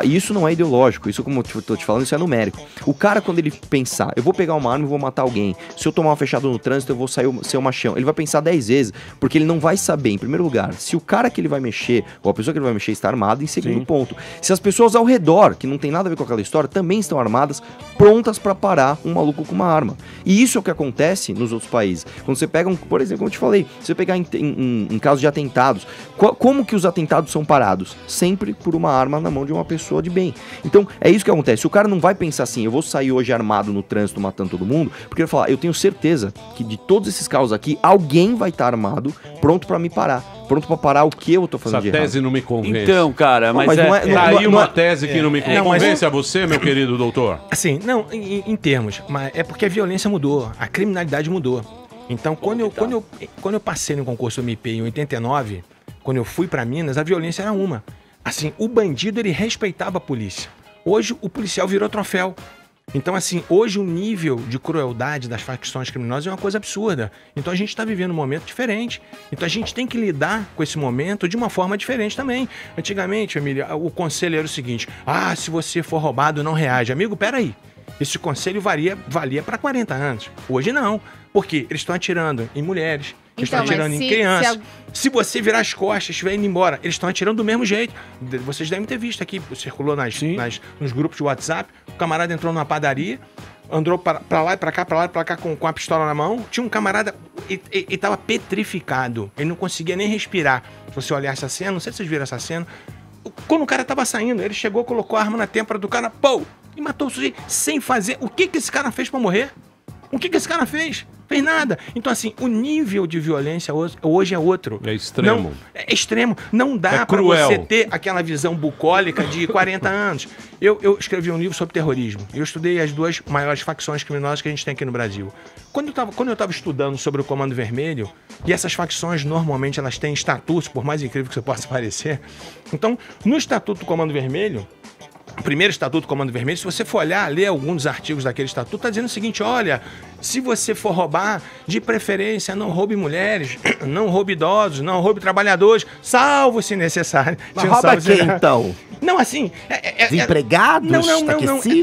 K: e isso não é ideológico, isso, como eu tô te falando, isso é numérico. O cara, quando ele pensar, eu vou pegar uma arma e vou matar alguém, se eu tomar uma fechada no trânsito, eu vou ser o machão, ele vai pensar 10 vezes, porque ele não vai saber, em primeiro lugar, se o cara que ele vai mexer, ou a pessoa que ele vai mexer está armada, em segundo ponto, se as pessoas ao redor, que não tem nada a ver com aquela história, também estão armadas, prontas pra parar um maluco com uma arma. E isso é o que acontece nos outros países. Quando você pega, por exemplo, como eu te falei, se você pegar em casos de atentados, como que os atentados são parados? Sempre por uma arma na mão de uma pessoa de bem. Então, é isso que acontece. O cara não vai pensar assim, eu vou sair hoje armado no trânsito matando todo mundo, porque ele vai falar, eu tenho certeza que de todos esses carros aqui, alguém vai estar armado, pronto pra me parar. Pronto pra parar o que eu tô fazendo de errado.
D: Essa tese não me convence.
H: Então, cara, mas
D: tá aí uma tese que não me convence a você, meu querido doutor?
J: Assim, não, em termos, mas é porque a violência mudou, a criminalidade mudou. Então, quando eu passei no concurso MP em 89, quando eu fui pra Minas, a violência era uma. Assim, o bandido, ele respeitava a polícia. Hoje, o policial virou troféu. Então, assim, hoje o nível de crueldade das facções criminosas é uma coisa absurda. Então a gente está vivendo um momento diferente. Então a gente tem que lidar com esse momento de uma forma diferente também. Antigamente, Emília, o conselho era o seguinte: se você for roubado, não reage. Amigo, peraí. Esse conselho valia para 40 anos. Hoje não. Porque eles estão atirando em mulheres, eles estão atirando em crianças. Se você virar as costas e estiver indo embora, eles estão atirando do mesmo jeito. Vocês devem ter visto aqui, circulou nos grupos de WhatsApp, o camarada entrou numa padaria, andou pra lá e pra cá com a pistola na mão. Tinha um camarada, ele tava petrificado, ele não conseguia nem respirar. Se você olhar essa cena, não sei se vocês viram essa cena, quando o cara tava saindo, ele chegou, colocou a arma na têmpora do cara, e matou o sujeito sem fazer. O que esse cara fez pra morrer? O que esse cara fez? Fez nada. Então, assim, o nível de violência hoje é outro.
D: É extremo.
J: Não, é extremo. Não dá pra você ter aquela visão bucólica de 40 anos. Eu escrevi um livro sobre terrorismo. Eu estudei as duas maiores facções criminosas que a gente tem aqui no Brasil. Quando eu estava estudando sobre o Comando Vermelho, e essas facções, normalmente, elas têm estatutos, por mais incrível que isso possa parecer. Então, no Estatuto do Comando Vermelho, o primeiro Estatuto do Comando Vermelho, se você for olhar, ler alguns dos artigos daquele estatuto, está dizendo o seguinte: olha, se você for roubar, de preferência, não roube mulheres, não roube idosos, não roube trabalhadores, salvo se necessário.
L: Mas rouba quem, então?
J: Não, assim...
L: Desempregados?
J: Não.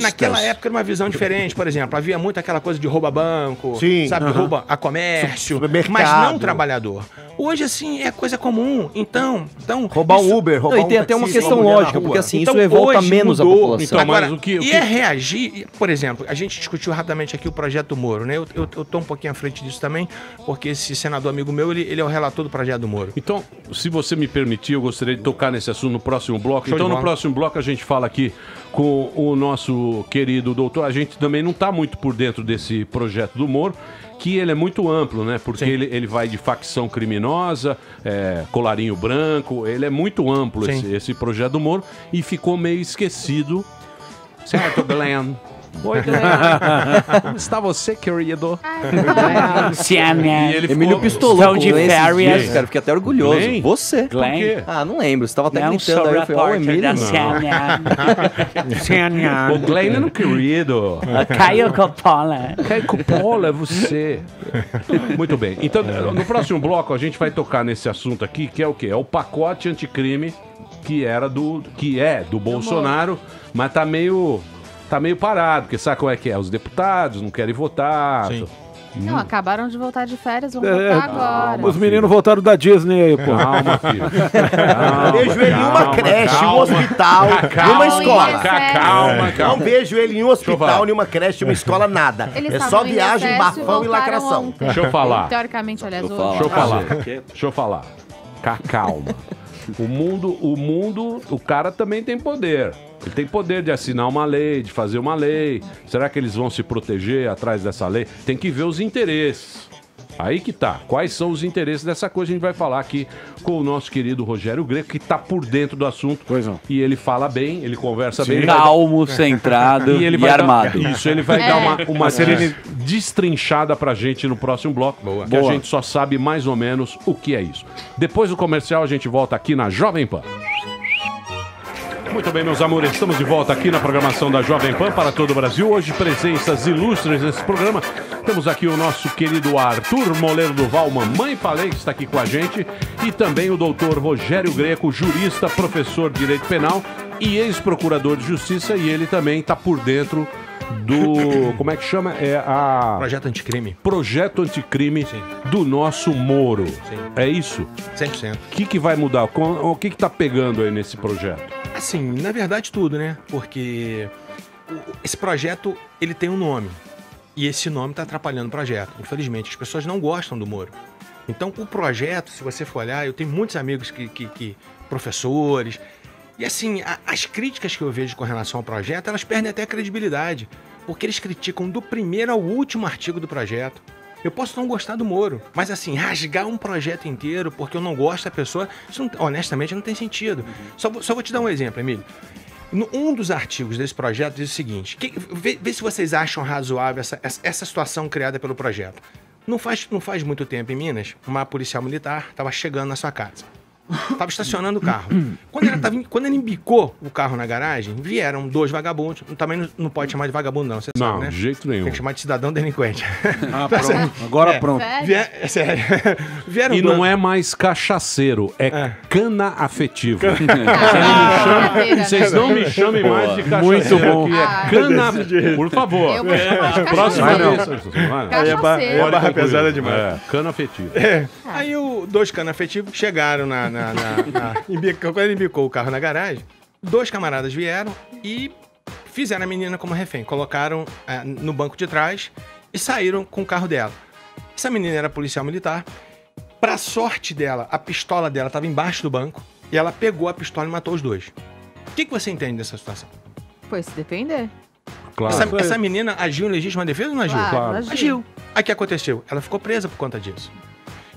J: Naquela época era uma visão diferente. Por exemplo, havia muito aquela coisa de rouba banco, sabe, rouba a comércio, mas não trabalhador. Hoje, assim, é coisa comum. Então
K: roubar um Uber, roubar um taxista. E tem até uma questão lógica, porque assim, isso revolta menos a população.
J: Então, agora, é reagir... Por exemplo, a gente discutiu rapidamente aqui o projeto do Moro, né? Eu tô um pouquinho à frente disso também, porque esse senador amigo meu, ele é o relator do projeto do Moro.
D: Então, se você me permitir, eu gostaria de tocar nesse assunto no próximo bloco. Então, no próximo bloco, a gente fala aqui com o nosso querido doutor. A gente também não está muito por dentro desse projeto do Moro, que ele é muito amplo, né? Porque ele vai de facção criminosa, colarinho branco, ele é muito amplo esse projeto do Moro, e ficou meio esquecido. Certo, Glenn? Oi, Glenn. Como está você, querido?
K: Emílio pistolou de férias. Cara, fiquei até orgulhoso.
D: Glenn?
K: Você?
D: Glenn?
K: Não lembro. Você estava até gritando aí. Eu falei, o Emílio.
D: O Glenn é no querido.
H: Caio Coppola.
D: Caio Coppola é você. Muito bem. Então, no próximo bloco, a gente vai tocar nesse assunto aqui, que é o quê? É o pacote anticrime que é do Bolsonaro, mas tá meio parado, porque sabe qual é que é? Os deputados não querem votar.
F: Não, acabaram de voltar de férias, vão voltar agora.
E: Os meninos voltaram da Disney aí, pô.
D: Calma, filho.
L: Vejo ele em uma creche, em um hospital, numa escola.
D: Calma.
L: Não vejo ele em um hospital, em uma creche, em uma escola, nada. É só viagem, bafão e lacração.
D: Deixa eu falar.
F: Teoricamente, aliás, hoje.
D: Deixa eu falar. Calma. O mundo, o cara também tem poder. Ele tem poder de assinar uma lei, de fazer uma lei. Será que eles vão se proteger atrás dessa lei? Tem que ver os interesses. Aí que tá. Quais são os interesses dessa coisa? A gente vai falar aqui com o nosso querido Rogério Greco, que tá por dentro do assunto.
E: Pois não.
D: E ele fala bem, ele conversa bem.
H: Calmo, centrado e armado.
D: Isso, ele vai dar uma destrinchada pra gente no próximo bloco. Que a gente só sabe mais ou menos o que é isso. Depois do comercial, a gente volta aqui na Jovem Pan. Muito bem, meus amores, estamos de volta aqui na programação da Jovem Pan para todo o Brasil. Hoje, presenças ilustres nesse programa. Temos aqui o nosso querido Arthur Moleiro Duval, Mamãe Falei, que está aqui com a gente. E também o doutor Rogério Greco, jurista, professor de Direito Penal e ex-procurador de Justiça. E ele também está por dentro do... Como é que chama?
J: Projeto Anticrime.
D: Projeto Anticrime do nosso Moro.
J: Sim.
D: É isso?
J: 100%.
D: O que vai mudar? O que está pegando aí nesse projeto?
J: Assim, na verdade tudo, né? Porque esse projeto, ele tem um nome. E esse nome está atrapalhando o projeto. Infelizmente, as pessoas não gostam do Moro. Então, o projeto, se você for olhar, eu tenho muitos amigos professores. E assim, as críticas que eu vejo com relação ao projeto, elas perdem até a credibilidade. Porque eles criticam do primeiro ao último artigo do projeto. Eu posso não gostar do Moro, mas assim, rasgar um projeto inteiro porque eu não gosto da pessoa, isso não, honestamente não tem sentido. Só vou te dar um exemplo, Emílio. Um dos artigos desse projeto diz o seguinte, vê se vocês acham razoável essa situação criada pelo projeto. Não faz muito tempo em Minas, uma policial militar estava chegando na sua casa. Tava estacionando o carro. Quando ele embicou o carro na garagem, vieram 2 vagabundos. Também não pode chamar de vagabundo, não. Você sabe, né?
D: De jeito nenhum.
J: Tem que chamar de cidadão delinquente.
E: Ah, pronto. Agora pronto.
J: Sério. Vieram
D: E não é mais cachaceiro, é cana afetiva. Vocês não me chamem mais de cachaceiro.
E: Muito bom.
D: É cana... Por favor.
F: Eu vou chamar de
D: Próxima
F: cachaceiro.
D: vez.
J: É barra pesada demais.
D: É, cana afetiva.
J: Aí 2 canos afetivos chegaram quando ele embicou o carro na garagem, 2 camaradas vieram e fizeram a menina como refém. Colocaram no banco de trás e saíram com o carro dela. Essa menina era policial militar. Pra sorte dela, a pistola dela estava embaixo do banco e ela pegou a pistola e matou os 2. O que você entende dessa situação?
F: Pois se defender.
D: Claro.
J: Essa menina agiu em legítima defesa ou não agiu?
F: Claro.
J: Agiu. Aí o que aconteceu? Ela ficou presa por conta disso.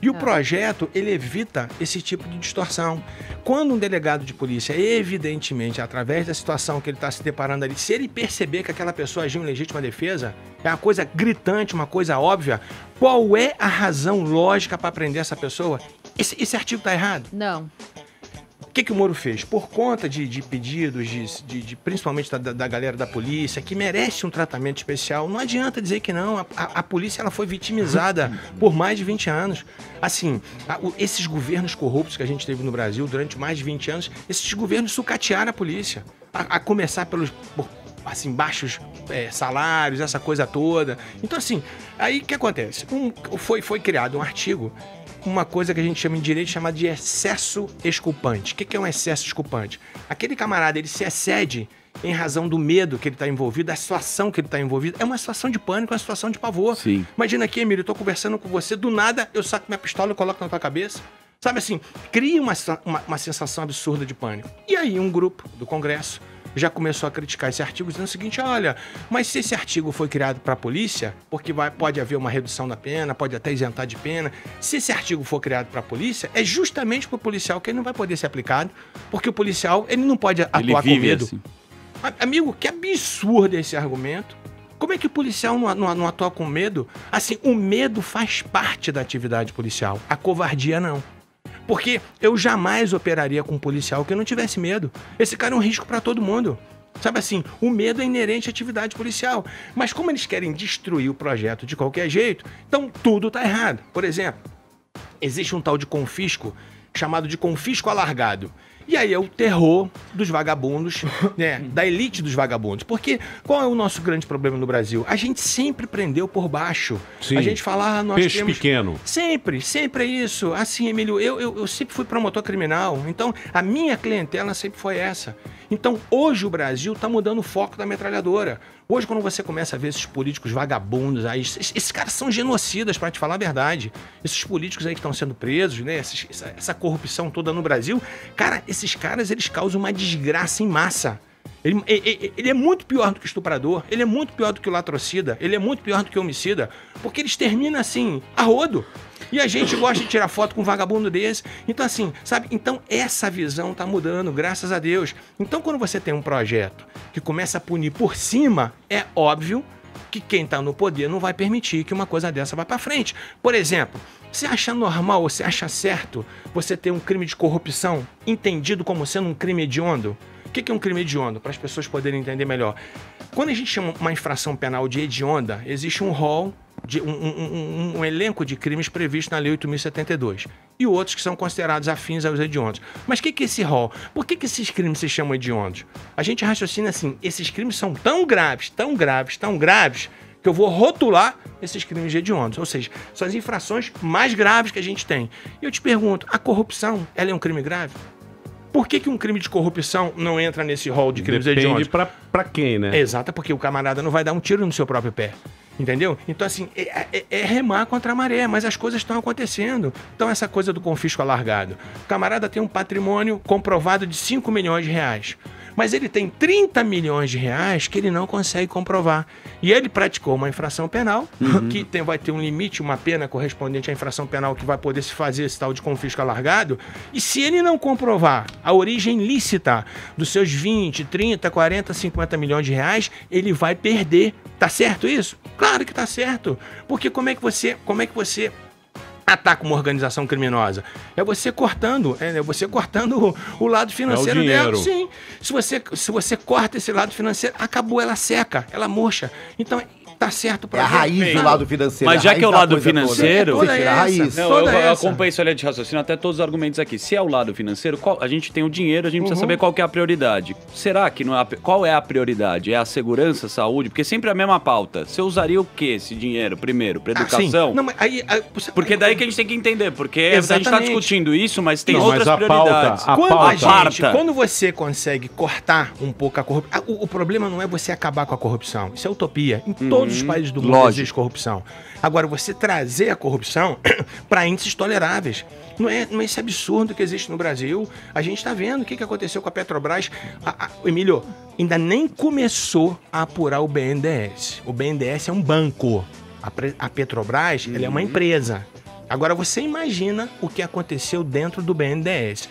J: E o projeto, ele evita esse tipo de distorção. Quando um delegado de polícia, evidentemente, através da situação que ele está se deparando ali, se ele perceber que aquela pessoa agiu em legítima defesa, é uma coisa gritante, uma coisa óbvia, qual é a razão lógica para prender essa pessoa? Esse artigo está errado?
F: Não.
J: O que o Moro fez? Por conta de pedidos, principalmente da galera da polícia, que merece um tratamento especial, não adianta dizer que não. A polícia ela foi vitimizada por mais de 20 anos. Assim, esses governos corruptos que a gente teve no Brasil durante mais de 20 anos, esses governos sucatearam a polícia. A começar por baixos salários, essa coisa toda. Então, assim, aí o que acontece? Foi criado um artigo, uma coisa que a gente chama em direito chamada de excesso exculpante. O que é um excesso exculpante? Aquele camarada, ele se excede em razão do medo que ele está envolvido, da situação que ele está envolvido. É uma situação de pânico, é uma situação de pavor.
H: Sim.
J: Imagina aqui, Emílio, eu tô conversando com você, do nada eu saco minha pistola e coloco na tua cabeça. Sabe assim, cria uma sensação absurda de pânico. E aí um grupo do Congresso já começou a criticar esse artigo, dizendo o seguinte: olha, mas se esse artigo foi criado para a polícia, porque pode haver uma redução da pena, pode até isentar de pena, se esse artigo for criado para a polícia, é justamente para o policial que ele não vai poder ser aplicado, porque o policial ele não pode atuar com medo. Assim. Amigo, que absurdo esse argumento. Como é que o policial não atua com medo? Assim, o medo faz parte da atividade policial, a covardia não. Porque eu jamais operaria com um policial que eu não tivesse medo. Esse cara é um risco para todo mundo. Sabe assim, o medo é inerente à atividade policial. Mas como eles querem destruir o projeto de qualquer jeito, então tudo está errado. Por exemplo, existe um tal de confisco chamado de confisco alargado. E aí é o terror dos vagabundos, né, da elite dos vagabundos. Porque qual é o nosso grande problema no Brasil? A gente sempre prendeu por baixo.
D: Sim.
J: A gente fala, nós
D: Peixe
J: temos...
D: pequeno.
J: Sempre é isso. Assim, Emílio, eu sempre fui promotor criminal. Então, a minha clientela sempre foi essa. Então, hoje o Brasil está mudando o foco da metralhadora. Hoje, quando você começa a ver esses políticos vagabundos aí, esses caras são genocidas, para te falar a verdade. Esses políticos aí que estão sendo presos, né? Essa corrupção toda no Brasil, cara, esses caras, eles causam uma desgraça em massa. Ele é muito pior do que o estuprador, ele é muito pior do que o latrocida, ele é muito pior do que o homicida, porque eles terminam assim, a rodo. E a gente gosta de tirar foto com um vagabundo desse. Então assim, sabe? Então essa visão tá mudando, graças a Deus. Então quando você tem um projeto que começa a punir por cima, é óbvio que quem tá no poder não vai permitir que uma coisa dessa vá para frente. Por exemplo, você acha normal, você acha certo você ter um crime de corrupção entendido como sendo um crime hediondo? O que é um crime hediondo? Para as pessoas poderem entender melhor. Quando a gente chama uma infração penal de hedionda, existe um rol, um elenco de crimes previsto na Lei 8.072 e outros que são considerados afins aos hediondos. Mas o que é esse rol? Por que esses crimes se chamam hediondos? A gente raciocina assim, esses crimes são tão graves, que eu vou rotular esses crimes de hediondos. Ou seja, são as infrações mais graves que a gente tem. E eu te pergunto, a corrupção, ela é um crime grave? Por que um crime de corrupção não entra nesse rol de crimes hediondos?
D: Depende pra quem, né?
J: Exato, porque o camarada não vai dar um tiro no seu próprio pé. Entendeu? Então, assim, é remar contra a maré, mas as coisas estão acontecendo. Então, essa coisa do confisco alargado. O camarada tem um patrimônio comprovado de 5 milhões de reais. Mas ele tem 30 milhões de reais que ele não consegue comprovar. E ele praticou uma infração penal, que vai ter um limite, uma pena correspondente à infração penal que vai poder se fazer esse tal de confisco alargado. E se ele não comprovar a origem lícita dos seus 20, 30, 40, 50 milhões de reais, ele vai perder. Tá certo isso? Claro que tá certo. Porque como é que você ataca uma organização criminosa? É você cortando, o lado financeiro dela. Sim. Se você corta esse lado financeiro, acabou, ela seca, ela murcha. Então, tá certo pra
L: a raiz do lado financeiro.
H: Mas já que é o lado financeiro...
L: Você tira a raiz.
H: Eu acompanho essa linha de raciocínio, até todos os argumentos aqui. Se é o lado financeiro, a gente tem o dinheiro, a gente precisa saber qual que é a prioridade. Será que não é qual é a prioridade? É a segurança, a saúde? Porque sempre é a mesma pauta. Você usaria o que esse dinheiro primeiro? Pra educação?
J: Não, mas
H: porque daí que a gente tem que entender. Porque a gente tá discutindo isso, mas tem outras
D: mas
H: prioridades.
J: Quando você consegue cortar um pouco a corrupção... O problema não é você acabar com a corrupção. Isso é utopia. Em todos os países do mundo existe corrupção. Agora, você trazer a corrupção para índices toleráveis. Não é esse absurdo que existe no Brasil. A gente está vendo o que aconteceu com a Petrobras. Emílio, ainda nem começou a apurar o BNDES. O BNDES é um banco. A Petrobras ela é uma empresa. Agora, você imagina o que aconteceu dentro do BNDES.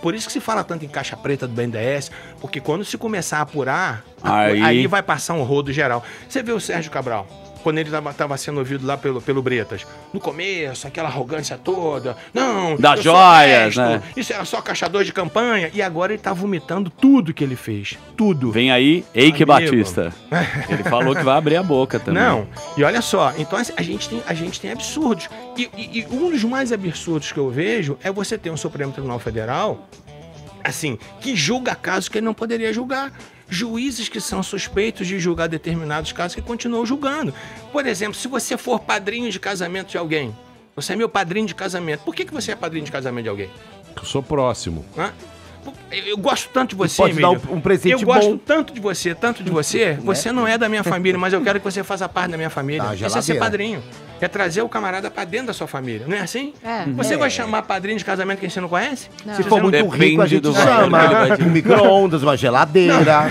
J: Por isso que se fala tanto em caixa preta do BNDES, porque quando se começar a apurar, aí vai passar um rodo geral. Você vê o Sérgio Cabral, quando ele estava sendo ouvido lá pelo Bretas. No começo, aquela arrogância toda. Não,
H: das joias, né?
J: Isso era só caixador de campanha. E agora ele tá vomitando tudo que ele fez. Tudo.
H: Vem aí, Eike Batista. Ele falou que vai abrir a boca também.
J: Não, e olha só, então a gente tem absurdos. E um dos mais absurdos que eu vejo é você ter um Supremo Tribunal Federal, assim, que julga casos que ele não poderia julgar. Juízes que são suspeitos de julgar determinados casos que continuam julgando. Por exemplo, se você for padrinho de casamento de alguém, você é meu padrinho de casamento, por que você é padrinho de casamento de alguém?
D: Eu sou próximo.
J: Eu gosto tanto de você,
L: pode dar um presente bom.
J: Eu gosto tanto de você, Você não é da minha família, mas eu quero que você faça parte da minha família. Isso é ser padrinho. É trazer o camarada pra dentro da sua família, não é assim? Você vai chamar padrinho de casamento quem você não conhece?
L: Não. Se for muito rico, a gente chama um micro-ondas, uma geladeira.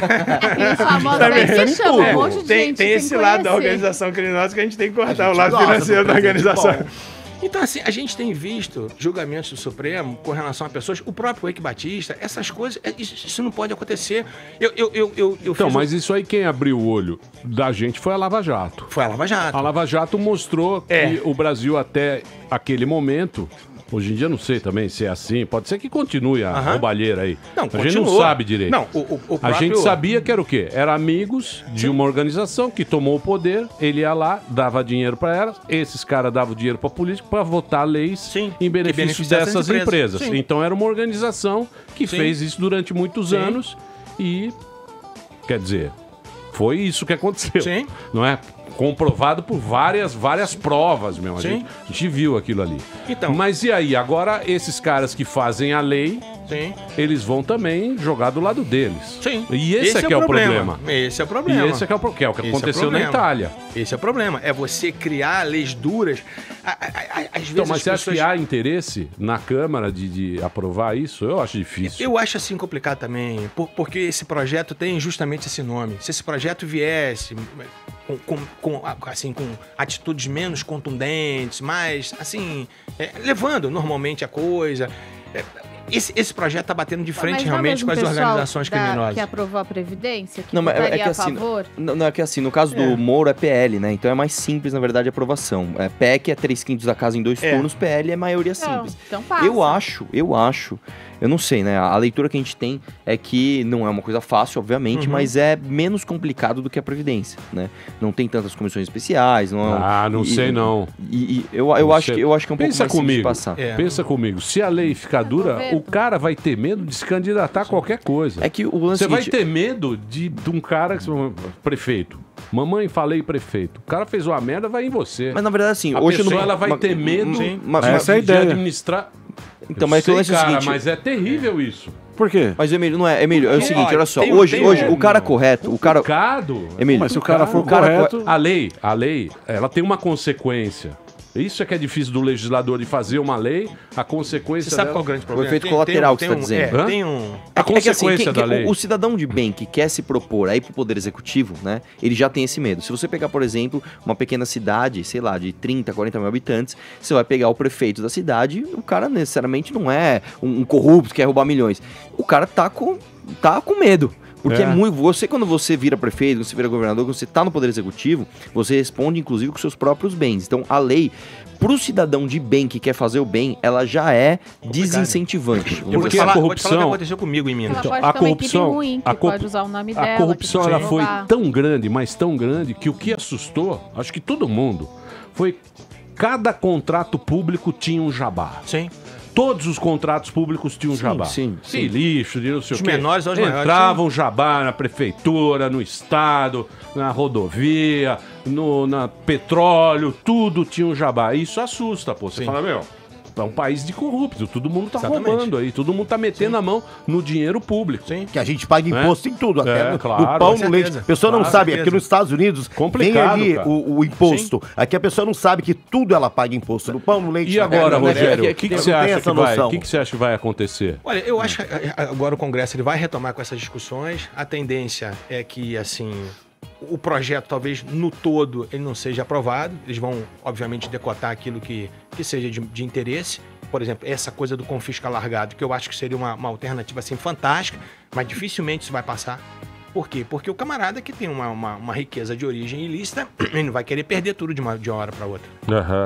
J: Tem esse lado da organização criminosa que a gente tem que cortar, o lado financeiro da organização. Então, assim, a gente tem visto julgamentos do Supremo com relação a pessoas, o próprio Eike Batista, essas coisas, isso não pode acontecer.
D: Então, mas isso aí quem abriu o olho da gente foi a Lava Jato.
J: Foi a Lava Jato.
D: A Lava Jato mostrou que o Brasil até aquele momento... Hoje em dia não sei também se é assim. Pode ser que continue a roubalheira aí.
J: Não,
D: a gente não sabe direito.
J: Não,
D: A gente sabia que era o quê? Era amigos de uma organização que tomou o poder. Ele ia lá, dava dinheiro para elas. Esses caras davam dinheiro para política para votar leis em benefício dessas empresas. Então era uma organização que fez isso durante muitos anos e, quer dizer, foi isso que aconteceu. Não é? Comprovado por várias provas, meu. A gente viu aquilo ali.
J: Então,
D: mas e aí? Agora, esses caras que fazem a lei, eles vão também jogar do lado deles. E esse é que é o problema.
J: Esse é o problema.
D: E esse é que é o problema. Que é o que aconteceu na Itália.
J: Esse é o problema. É você criar leis duras. Às vezes
D: então, mas você acha que há interesse na Câmara de aprovar isso? Eu acho difícil.
J: Eu acho assim complicado também, porque esse projeto tem justamente esse nome. Se esse projeto viesse com atitudes menos contundentes, mais, assim, levando normalmente a coisa... Esse projeto está batendo de frente realmente com as organizações criminosas.
F: Que aprovou a Previdência? Que
K: não, mas
F: votaria
K: que
F: a
K: assim,
F: favor?
K: Não, é que assim, no caso do Moro é PL, né? Então é mais simples, na verdade, a aprovação. PEC é 3/5 da casa em 2 turnos, PL é maioria simples.
F: Então passa.
K: Eu acho, eu não sei, né? A leitura que a gente tem é que não é uma coisa fácil, obviamente, mas é menos complicado do que a Previdência, né? Não tem tantas comissões especiais, não
D: sei não.
K: E eu acho que é um pouco mais simples de passar.
D: Pensa comigo, se a lei ficar dura, o cara vai ter medo de se candidatar a qualquer coisa.
K: É que o lance
D: Você vai ter medo de um cara, prefeito. Mamãe, falei prefeito. O cara fez uma merda, vai em você.
K: Mas na verdade, assim,
D: a
K: hoje
D: pessoa ela vai ter medo
E: essa é a ideia.
D: de administrar.
K: Então, mas
D: sei,
K: o lance é o seguinte,
D: mas é terrível isso.
E: Por quê?
K: Mas, Emílio, não é. Emílio, é o seguinte, olha só. Hoje, o cara correto, o cara...
D: Emílio,
E: mas se o cara for correto...
D: A lei, ela tem uma consequência. Isso é que é difícil do legislador de fazer uma lei, a consequência.
J: Você sabe qual é o grande problema?
K: O efeito colateral que você está dizendo.
D: A consequência da lei.
K: O cidadão de bem que quer se propor aí pro Poder Executivo, né? Ele já tem esse medo. Se você pegar, por exemplo, uma pequena cidade, sei lá, de 30, 40 mil habitantes, você vai pegar o prefeito da cidade, o cara necessariamente não é um corrupto que quer roubar milhões. O cara tá com medo. Porque é muito. Quando você vira prefeito, você vira governador, quando você tá no Poder Executivo, você responde, inclusive, com seus próprios bens. Então, a lei, pro cidadão de bem que quer fazer o bem, ela já é desincentivante.
J: Porque a corrupção... Vou te falar o que aconteceu comigo em Minas.
F: Ela pode ter uma equipe ruim, que pode usar o nome dela.
D: A corrupção
F: que
D: ela
F: pode
D: foi
F: roubar.
D: tão grande, mas tão grande, que o que assustou, acho que todo mundo, foi cada contrato público tinha um jabá.
J: Sim.
D: Todos os contratos públicos tinham jabá.
K: Sim.
D: De lixo, de não sei
J: Os
D: o quê.
J: menores aos maiores.
D: Entravam jabá na prefeitura, no estado, na rodovia, na petróleo, tudo tinha um jabá. Isso assusta, pô. Você fala, meu, é um país de corrupto, todo mundo tá roubando aí, todo mundo tá metendo a mão no dinheiro público.
L: Sim. Que a gente paga imposto em tudo, até no
D: claro,
L: pão, no leite. A pessoa não sabe, aqui nos Estados Unidos
D: complicado,
L: tem ali
D: cara.
L: o imposto. Sim. Aqui a pessoa não sabe que tudo ela paga imposto, no pão, no leite.
D: E agora, Rogério, o que você acha que vai? O que você acha que vai acontecer?
J: Olha, eu acho que agora o Congresso ele vai retomar com essas discussões. A tendência é que, assim, o projeto talvez no todo ele não seja aprovado. Eles vão, obviamente, decotar aquilo que seja de interesse. Por exemplo, essa coisa do confisco alargado, que eu acho que seria uma alternativa assim fantástica, mas dificilmente isso vai passar. Por quê? Porque o camarada que tem uma riqueza de origem ilícita, ele não vai querer perder tudo de uma hora para outra.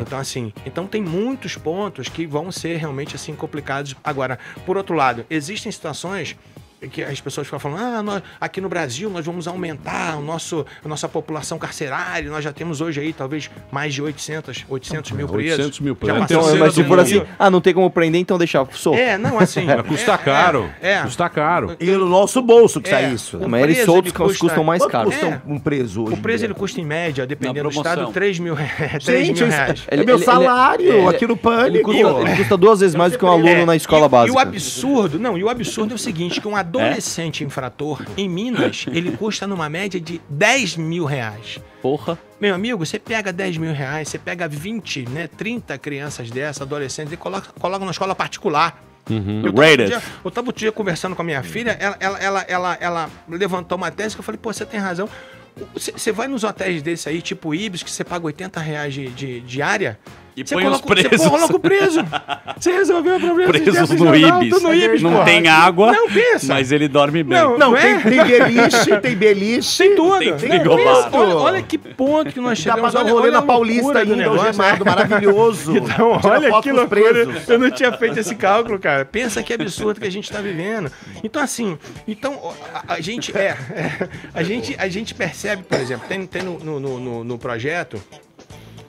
J: Então, assim, tem muitos pontos que vão ser realmente assim complicados. Agora, por outro lado, existem situações que as pessoas ficam falando, nós, aqui no Brasil nós vamos aumentar a nossa população carcerária, nós já temos hoje aí talvez mais de 800 mil presos.
D: 800 mil
K: presos. Então, mas se for assim, não tem como prender, então deixar solto.
J: Não, assim...
D: Custa caro. Custa caro.
L: E no nosso bolso que sai isso.
K: Mas eles soltos custam mais caro.
L: Quanto custa um preso hoje?
J: O preso ele custa em média, dependendo do estado, 3 mil reais.
L: É meu salário aqui no Pânico.
K: Ele custa 2 vezes mais do que um aluno na escola básica.
J: E o absurdo é o seguinte, que um adolescente infrator em Minas, ele custa numa média de 10 mil reais.
H: Porra.
J: Meu amigo, você pega 10 mil reais, você pega 20, 30 crianças dessas, adolescentes, e coloca numa escola particular. Eu tava outro dia conversando com a minha filha, ela levantou uma tese que eu falei, pô, você tem razão. Você vai nos hotéis desse aí, tipo Ibis, que você paga 80 reais de diária...
H: E põe os presos.
J: Você coloca o preso. Você resolveu o problema.
H: Presos no Ibis. Não tem água, mas ele dorme bem.
L: Tem beliche.
J: Tem tudo.
H: Tem frigobar.
J: Olha que ponto que nós chegamos.
L: Dá pra dar um rolê na Paulista ainda, algemado, maravilhoso.
J: Então, olha que loucura. Eu não tinha feito esse cálculo, cara. Pensa que absurdo que a gente tá vivendo. Então, assim, a gente percebe, por exemplo, tem no projeto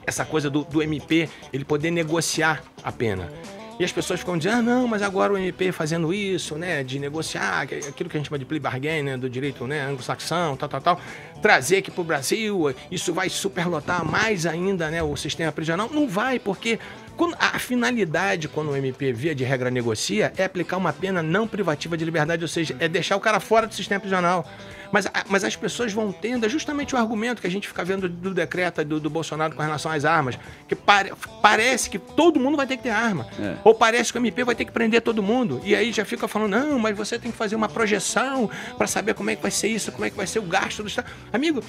J: essa coisa do MP, ele poder negociar a pena. E as pessoas ficam dizendo, não, mas agora o MP fazendo isso, de negociar, aquilo que a gente chama de plea bargain, do direito, anglo-saxão, tal, trazer aqui pro Brasil, isso vai superlotar mais ainda, o sistema prisional. Não vai, porque a finalidade, quando o MP, via de regra, negocia, é aplicar uma pena não privativa de liberdade, ou seja, é deixar o cara fora do sistema prisional. Mas as pessoas vão tendo, é justamente o argumento que a gente fica vendo do decreto do Bolsonaro com relação às armas, que parece que todo mundo vai ter que ter arma. Ou parece que o MP vai ter que prender todo mundo. E aí já fica falando, não, mas você tem que fazer uma projeção para saber como é que vai ser isso, como é que vai ser o gasto do Estado. Amigo,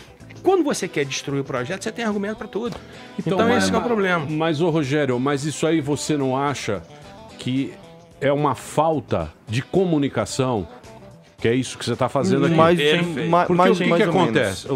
J: quando você quer destruir o projeto, você tem argumento para tudo. Então esse é o problema.
D: Mas, Rogério, mas isso aí você não acha que é uma falta de comunicação? Que é isso que você está fazendo aqui.
K: Mas
D: o que acontece?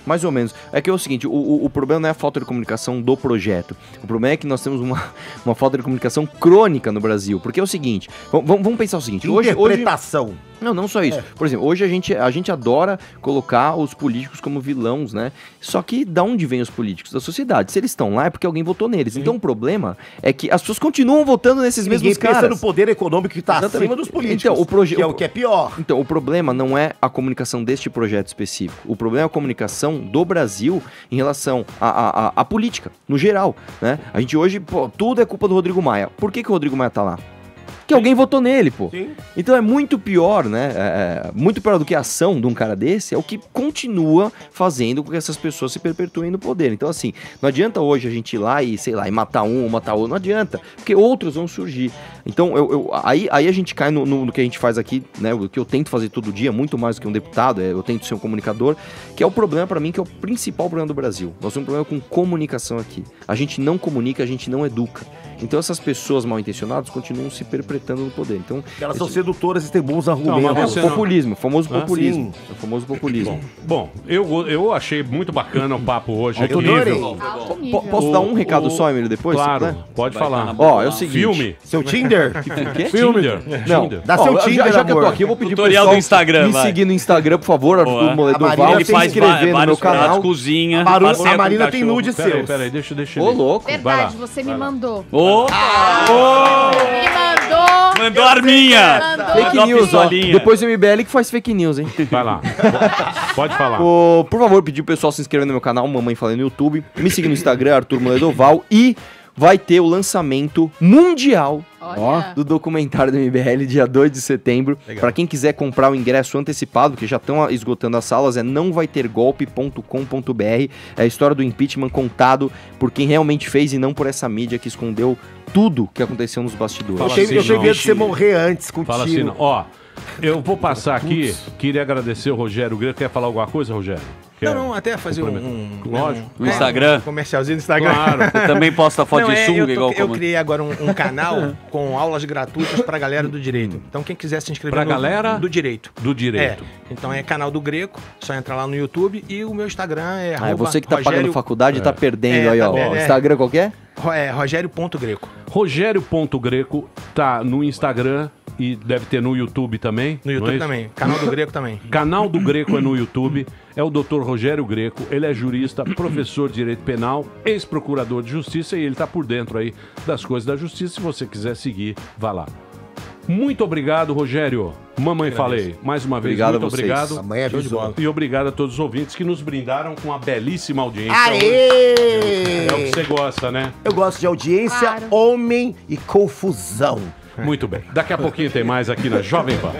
K: Mais ou menos. É que é o seguinte, o problema não é a falta de comunicação do projeto. O problema é que nós temos uma falta de comunicação crônica no Brasil. Porque é o seguinte, vamos pensar o seguinte.
L: Interpretação.
K: Não só isso. Por exemplo, hoje a gente adora colocar os políticos como vilãos, Só que da onde vêm os políticos? Da sociedade. Se eles estão lá é porque alguém votou neles. Então o problema é que as pessoas continuam votando nesses mesmos caras.
L: Ninguém pensa no poder econômico que está acima dos políticos, que é o que é pior.
K: Então, o problema não é a comunicação deste projeto específico. O problema é a comunicação do Brasil em relação à política, no geral, A gente hoje, tudo é culpa do Rodrigo Maia. Por que o Rodrigo Maia tá lá? Que alguém votou nele, pô. Sim. Então é muito pior, muito pior do que a ação de um cara desse, é o que continua fazendo com que essas pessoas se perpetuem no poder. Então, assim, não adianta hoje a gente ir lá e, sei lá, e matar um ou matar outro, não adianta, porque outros vão surgir. Então, aí a gente cai no que a gente faz aqui, o que eu tento fazer todo dia, muito mais do que um deputado, eu tento ser um comunicador, que é o problema pra mim, que é o principal problema do Brasil. Nós temos um problema com comunicação aqui. A gente não comunica, a gente não educa. Então essas pessoas mal intencionadas continuam se perpetrando no poder. Então,
L: elas são sedutoras e têm bons argumentos.
K: Populismo, o famoso populismo.
D: Sim.
K: O famoso populismo.
D: Bom, eu achei muito bacana o papo hoje.
K: Alto nível. Posso dar um recado só, Emílio, depois?
D: Claro, pode falar.
K: Ó, é o seguinte.
D: Filme.
L: Seu Tinder?
K: Quê?
D: Filme.
K: Não,
L: dá seu Tinder,
K: já que eu tô aqui, eu vou pedir pro
H: Tutorial
K: pessoal
H: do Instagram,
K: me
H: vai.
K: seguir no Instagram, por favor, Arthur Moledoval,
H: Ele
K: se
H: faz
K: inscrever no meu
H: pratos,
K: canal.
H: cozinha.
L: A Marina tem nude seus.
D: Peraí, deixa
K: Ô, louco.
F: Verdade, você me mandou.
H: Me
F: mandou.
H: Mandou a arminha.
K: Fake news, ó. Depois o MBL que faz fake news, hein?
D: Vai lá. Pode falar.
K: Por favor, pedir pro pessoal se inscrever no meu canal, Mamãe Falei no YouTube. Me seguir no Instagram, Arthur Moledoval. E vai ter o lançamento mundial do documentário do MBL, dia 2 de setembro. Para quem quiser comprar o ingresso antecipado, porque já estão esgotando as salas, é nãovaitergolpe.com.br. É a história do impeachment contado por quem realmente fez e não por essa mídia que escondeu tudo que aconteceu nos bastidores.
L: Eu tenho medo de você morrer antes com o
D: Fala assim,
L: tiro.
D: não. Ó, eu vou passar aqui, queria agradecer o Rogério Greco. Quer falar alguma coisa, Rogério?
J: Não, até fazer
D: Lógico.
H: No Instagram.
J: Um comercialzinho no Instagram.
D: Claro.
H: Você também posta foto de sunga igual
J: eu criei agora um canal com aulas gratuitas pra galera do direito. Então quem quiser se inscrever
D: Pra galera
J: do direito.
D: Do direito.
J: Então é canal do Greco, só entrar lá no YouTube e o meu Instagram é
K: É você que tá pagando faculdade e tá perdendo aí, ó. Instagram qualquer?
J: É Rogério.Greco.
D: Rogério.Greco tá no Instagram e deve ter no YouTube também.
J: No YouTube também. Canal do Greco também.
D: Canal do Greco é no YouTube. É o Dr. Rogério Greco. Ele é jurista, professor de direito penal, ex-procurador de justiça e ele tá por dentro aí das coisas da justiça. Se você quiser seguir, vá lá. Muito obrigado, Rogério. Mamãe Falei, mais uma vez,
K: Obrigado
D: muito
K: a vocês.
D: obrigado.
L: Amanhã é de bola.
D: E obrigado a todos os ouvintes que nos brindaram com uma belíssima audiência.
L: Aê!
D: É o que você gosta, né?
L: Eu gosto de audiência,
F: Claro.
L: homem e confusão.
D: Muito bem. Daqui a pouquinho tem mais aqui na Jovem Pan.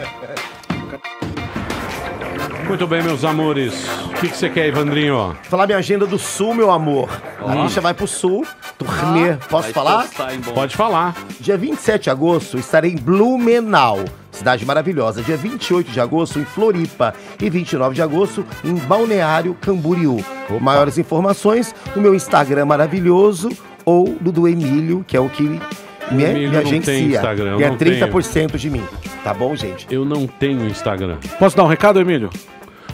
D: Muito bem, meus amores. O que você quer, Evandrinho?
L: Falar minha agenda do Sul, meu amor. A Misha vai pro Sul, turnê. Posso falar?
D: Pode falar.
L: Dia 27 de agosto estarei em Blumenau, cidade maravilhosa. Dia 28 de agosto em Floripa e 29 de agosto em Balneário Camboriú. Maiores informações no meu Instagram maravilhoso ou do Emílio, que é o que me agencia. Ganha 30% de mim. Tá bom, gente?
D: Eu não tenho Instagram.
E: Posso dar um recado, Emílio?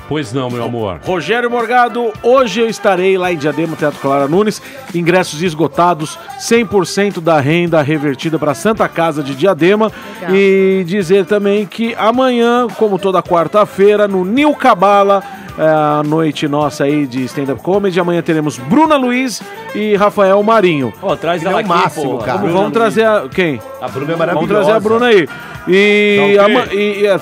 D: Pois não, meu amor.
E: Rogério Morgado, hoje eu estarei lá em Diadema, Teatro Clara Nunes, ingressos esgotados, 100% da renda revertida para a Santa Casa de Diadema.
F: Legal.
E: E dizer também que amanhã, como toda quarta-feira, no Nil Cabala, a noite nossa aí de stand-up comedy, amanhã teremos Bruna Luiz e Rafael Marinho.
H: Traz
L: Ele é o máximo, cara.
E: Vamos trazer quem?
L: A Bruna é maravilhosa.
E: Vamos trazer a Bruna aí.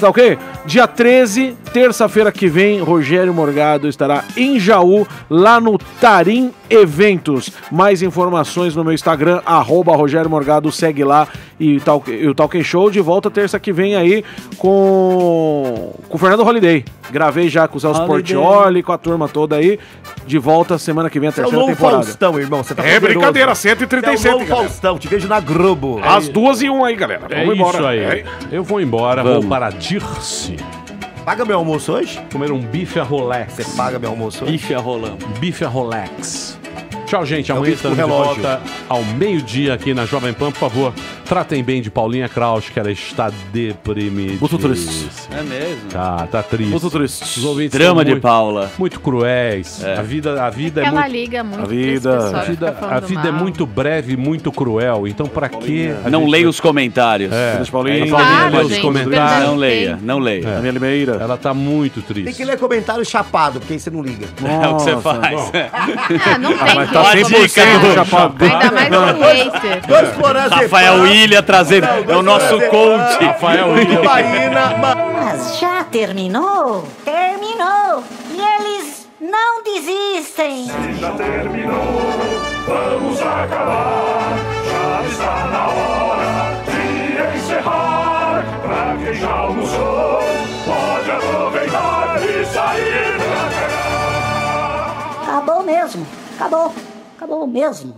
E: Tá ok? Dia 13, terça-feira que vem, Rogério Morgado estará em Jaú, lá no Tarim Eventos. Mais informações no meu Instagram, @Rogério Morgado, segue lá. E o Talk Show de volta terça que vem aí com o Fernando Holiday. Gravei já com o Celso Portioli, com a turma toda aí. De volta semana que vem, a
L: Você é o
E: terceira
L: novo
E: temporada.
L: Faustão, irmão. Você tá
E: É
L: poderoso.
E: brincadeira,
L: Você é o
E: 137,
L: novo
E: galera.
L: Faustão. Te vejo na Globo.
E: Às 2h01 aí, galera.
D: É
E: Vamos embora.
D: isso aí.
E: É.
D: Eu vou embora, vou para Dirce.
L: Paga meu almoço hoje?
D: Comer um bife a Rolex.
L: Você paga meu almoço hoje?
H: Bife a rolão.
D: Bife a Rolex. Tchau, gente. Amanhã
L: bife com
D: estamos de
L: relógio.
D: volta ao meio-dia aqui na Jovem Pan. Por favor, tratem bem de Paulinha Krausch, que ela está deprimida.
E: Muito triste.
H: É mesmo?
D: Tá triste.
E: Muito triste.
D: Os ouvintes
H: Drama
D: são
H: de
D: muito,
H: Paula.
D: muito cruéis. A vida é
F: Ela
D: muito...
F: liga muito
E: A
F: pra esse
E: vida-
F: pessoal
D: A
F: que
D: vida,
F: fica falando
D: a vida é
F: mal.
D: muito breve e muito cruel. Então, pra que
H: Não leia os comentários.
E: Deixa Paulinho.
F: Claro,
D: lê os
F: gente,
D: comentários.
F: verdade.
H: Não leia, não leia.
E: A minha Limeira.
D: Ela tá muito
L: Tem
D: triste.
L: que ler comentário chapado, porque aí você não liga.
H: É o que você
E: Nossa.
H: faz.
F: Ah, não tem
E: Mas tá
F: jeito.
E: 100% do chapado.
F: Ainda mais um hater.
L: Vamos explorar
H: Rafael Ilha trazendo. É o nosso coach.
D: Rafael William.
M: Mas já terminou? Terminou! E eles não desistem!
B: Já terminou, vamos acabar. Já está na hora de encerrar. Pra quem já almoçou, pode aproveitar e sair pra cagar.
M: Acabou mesmo! Acabou! Acabou mesmo!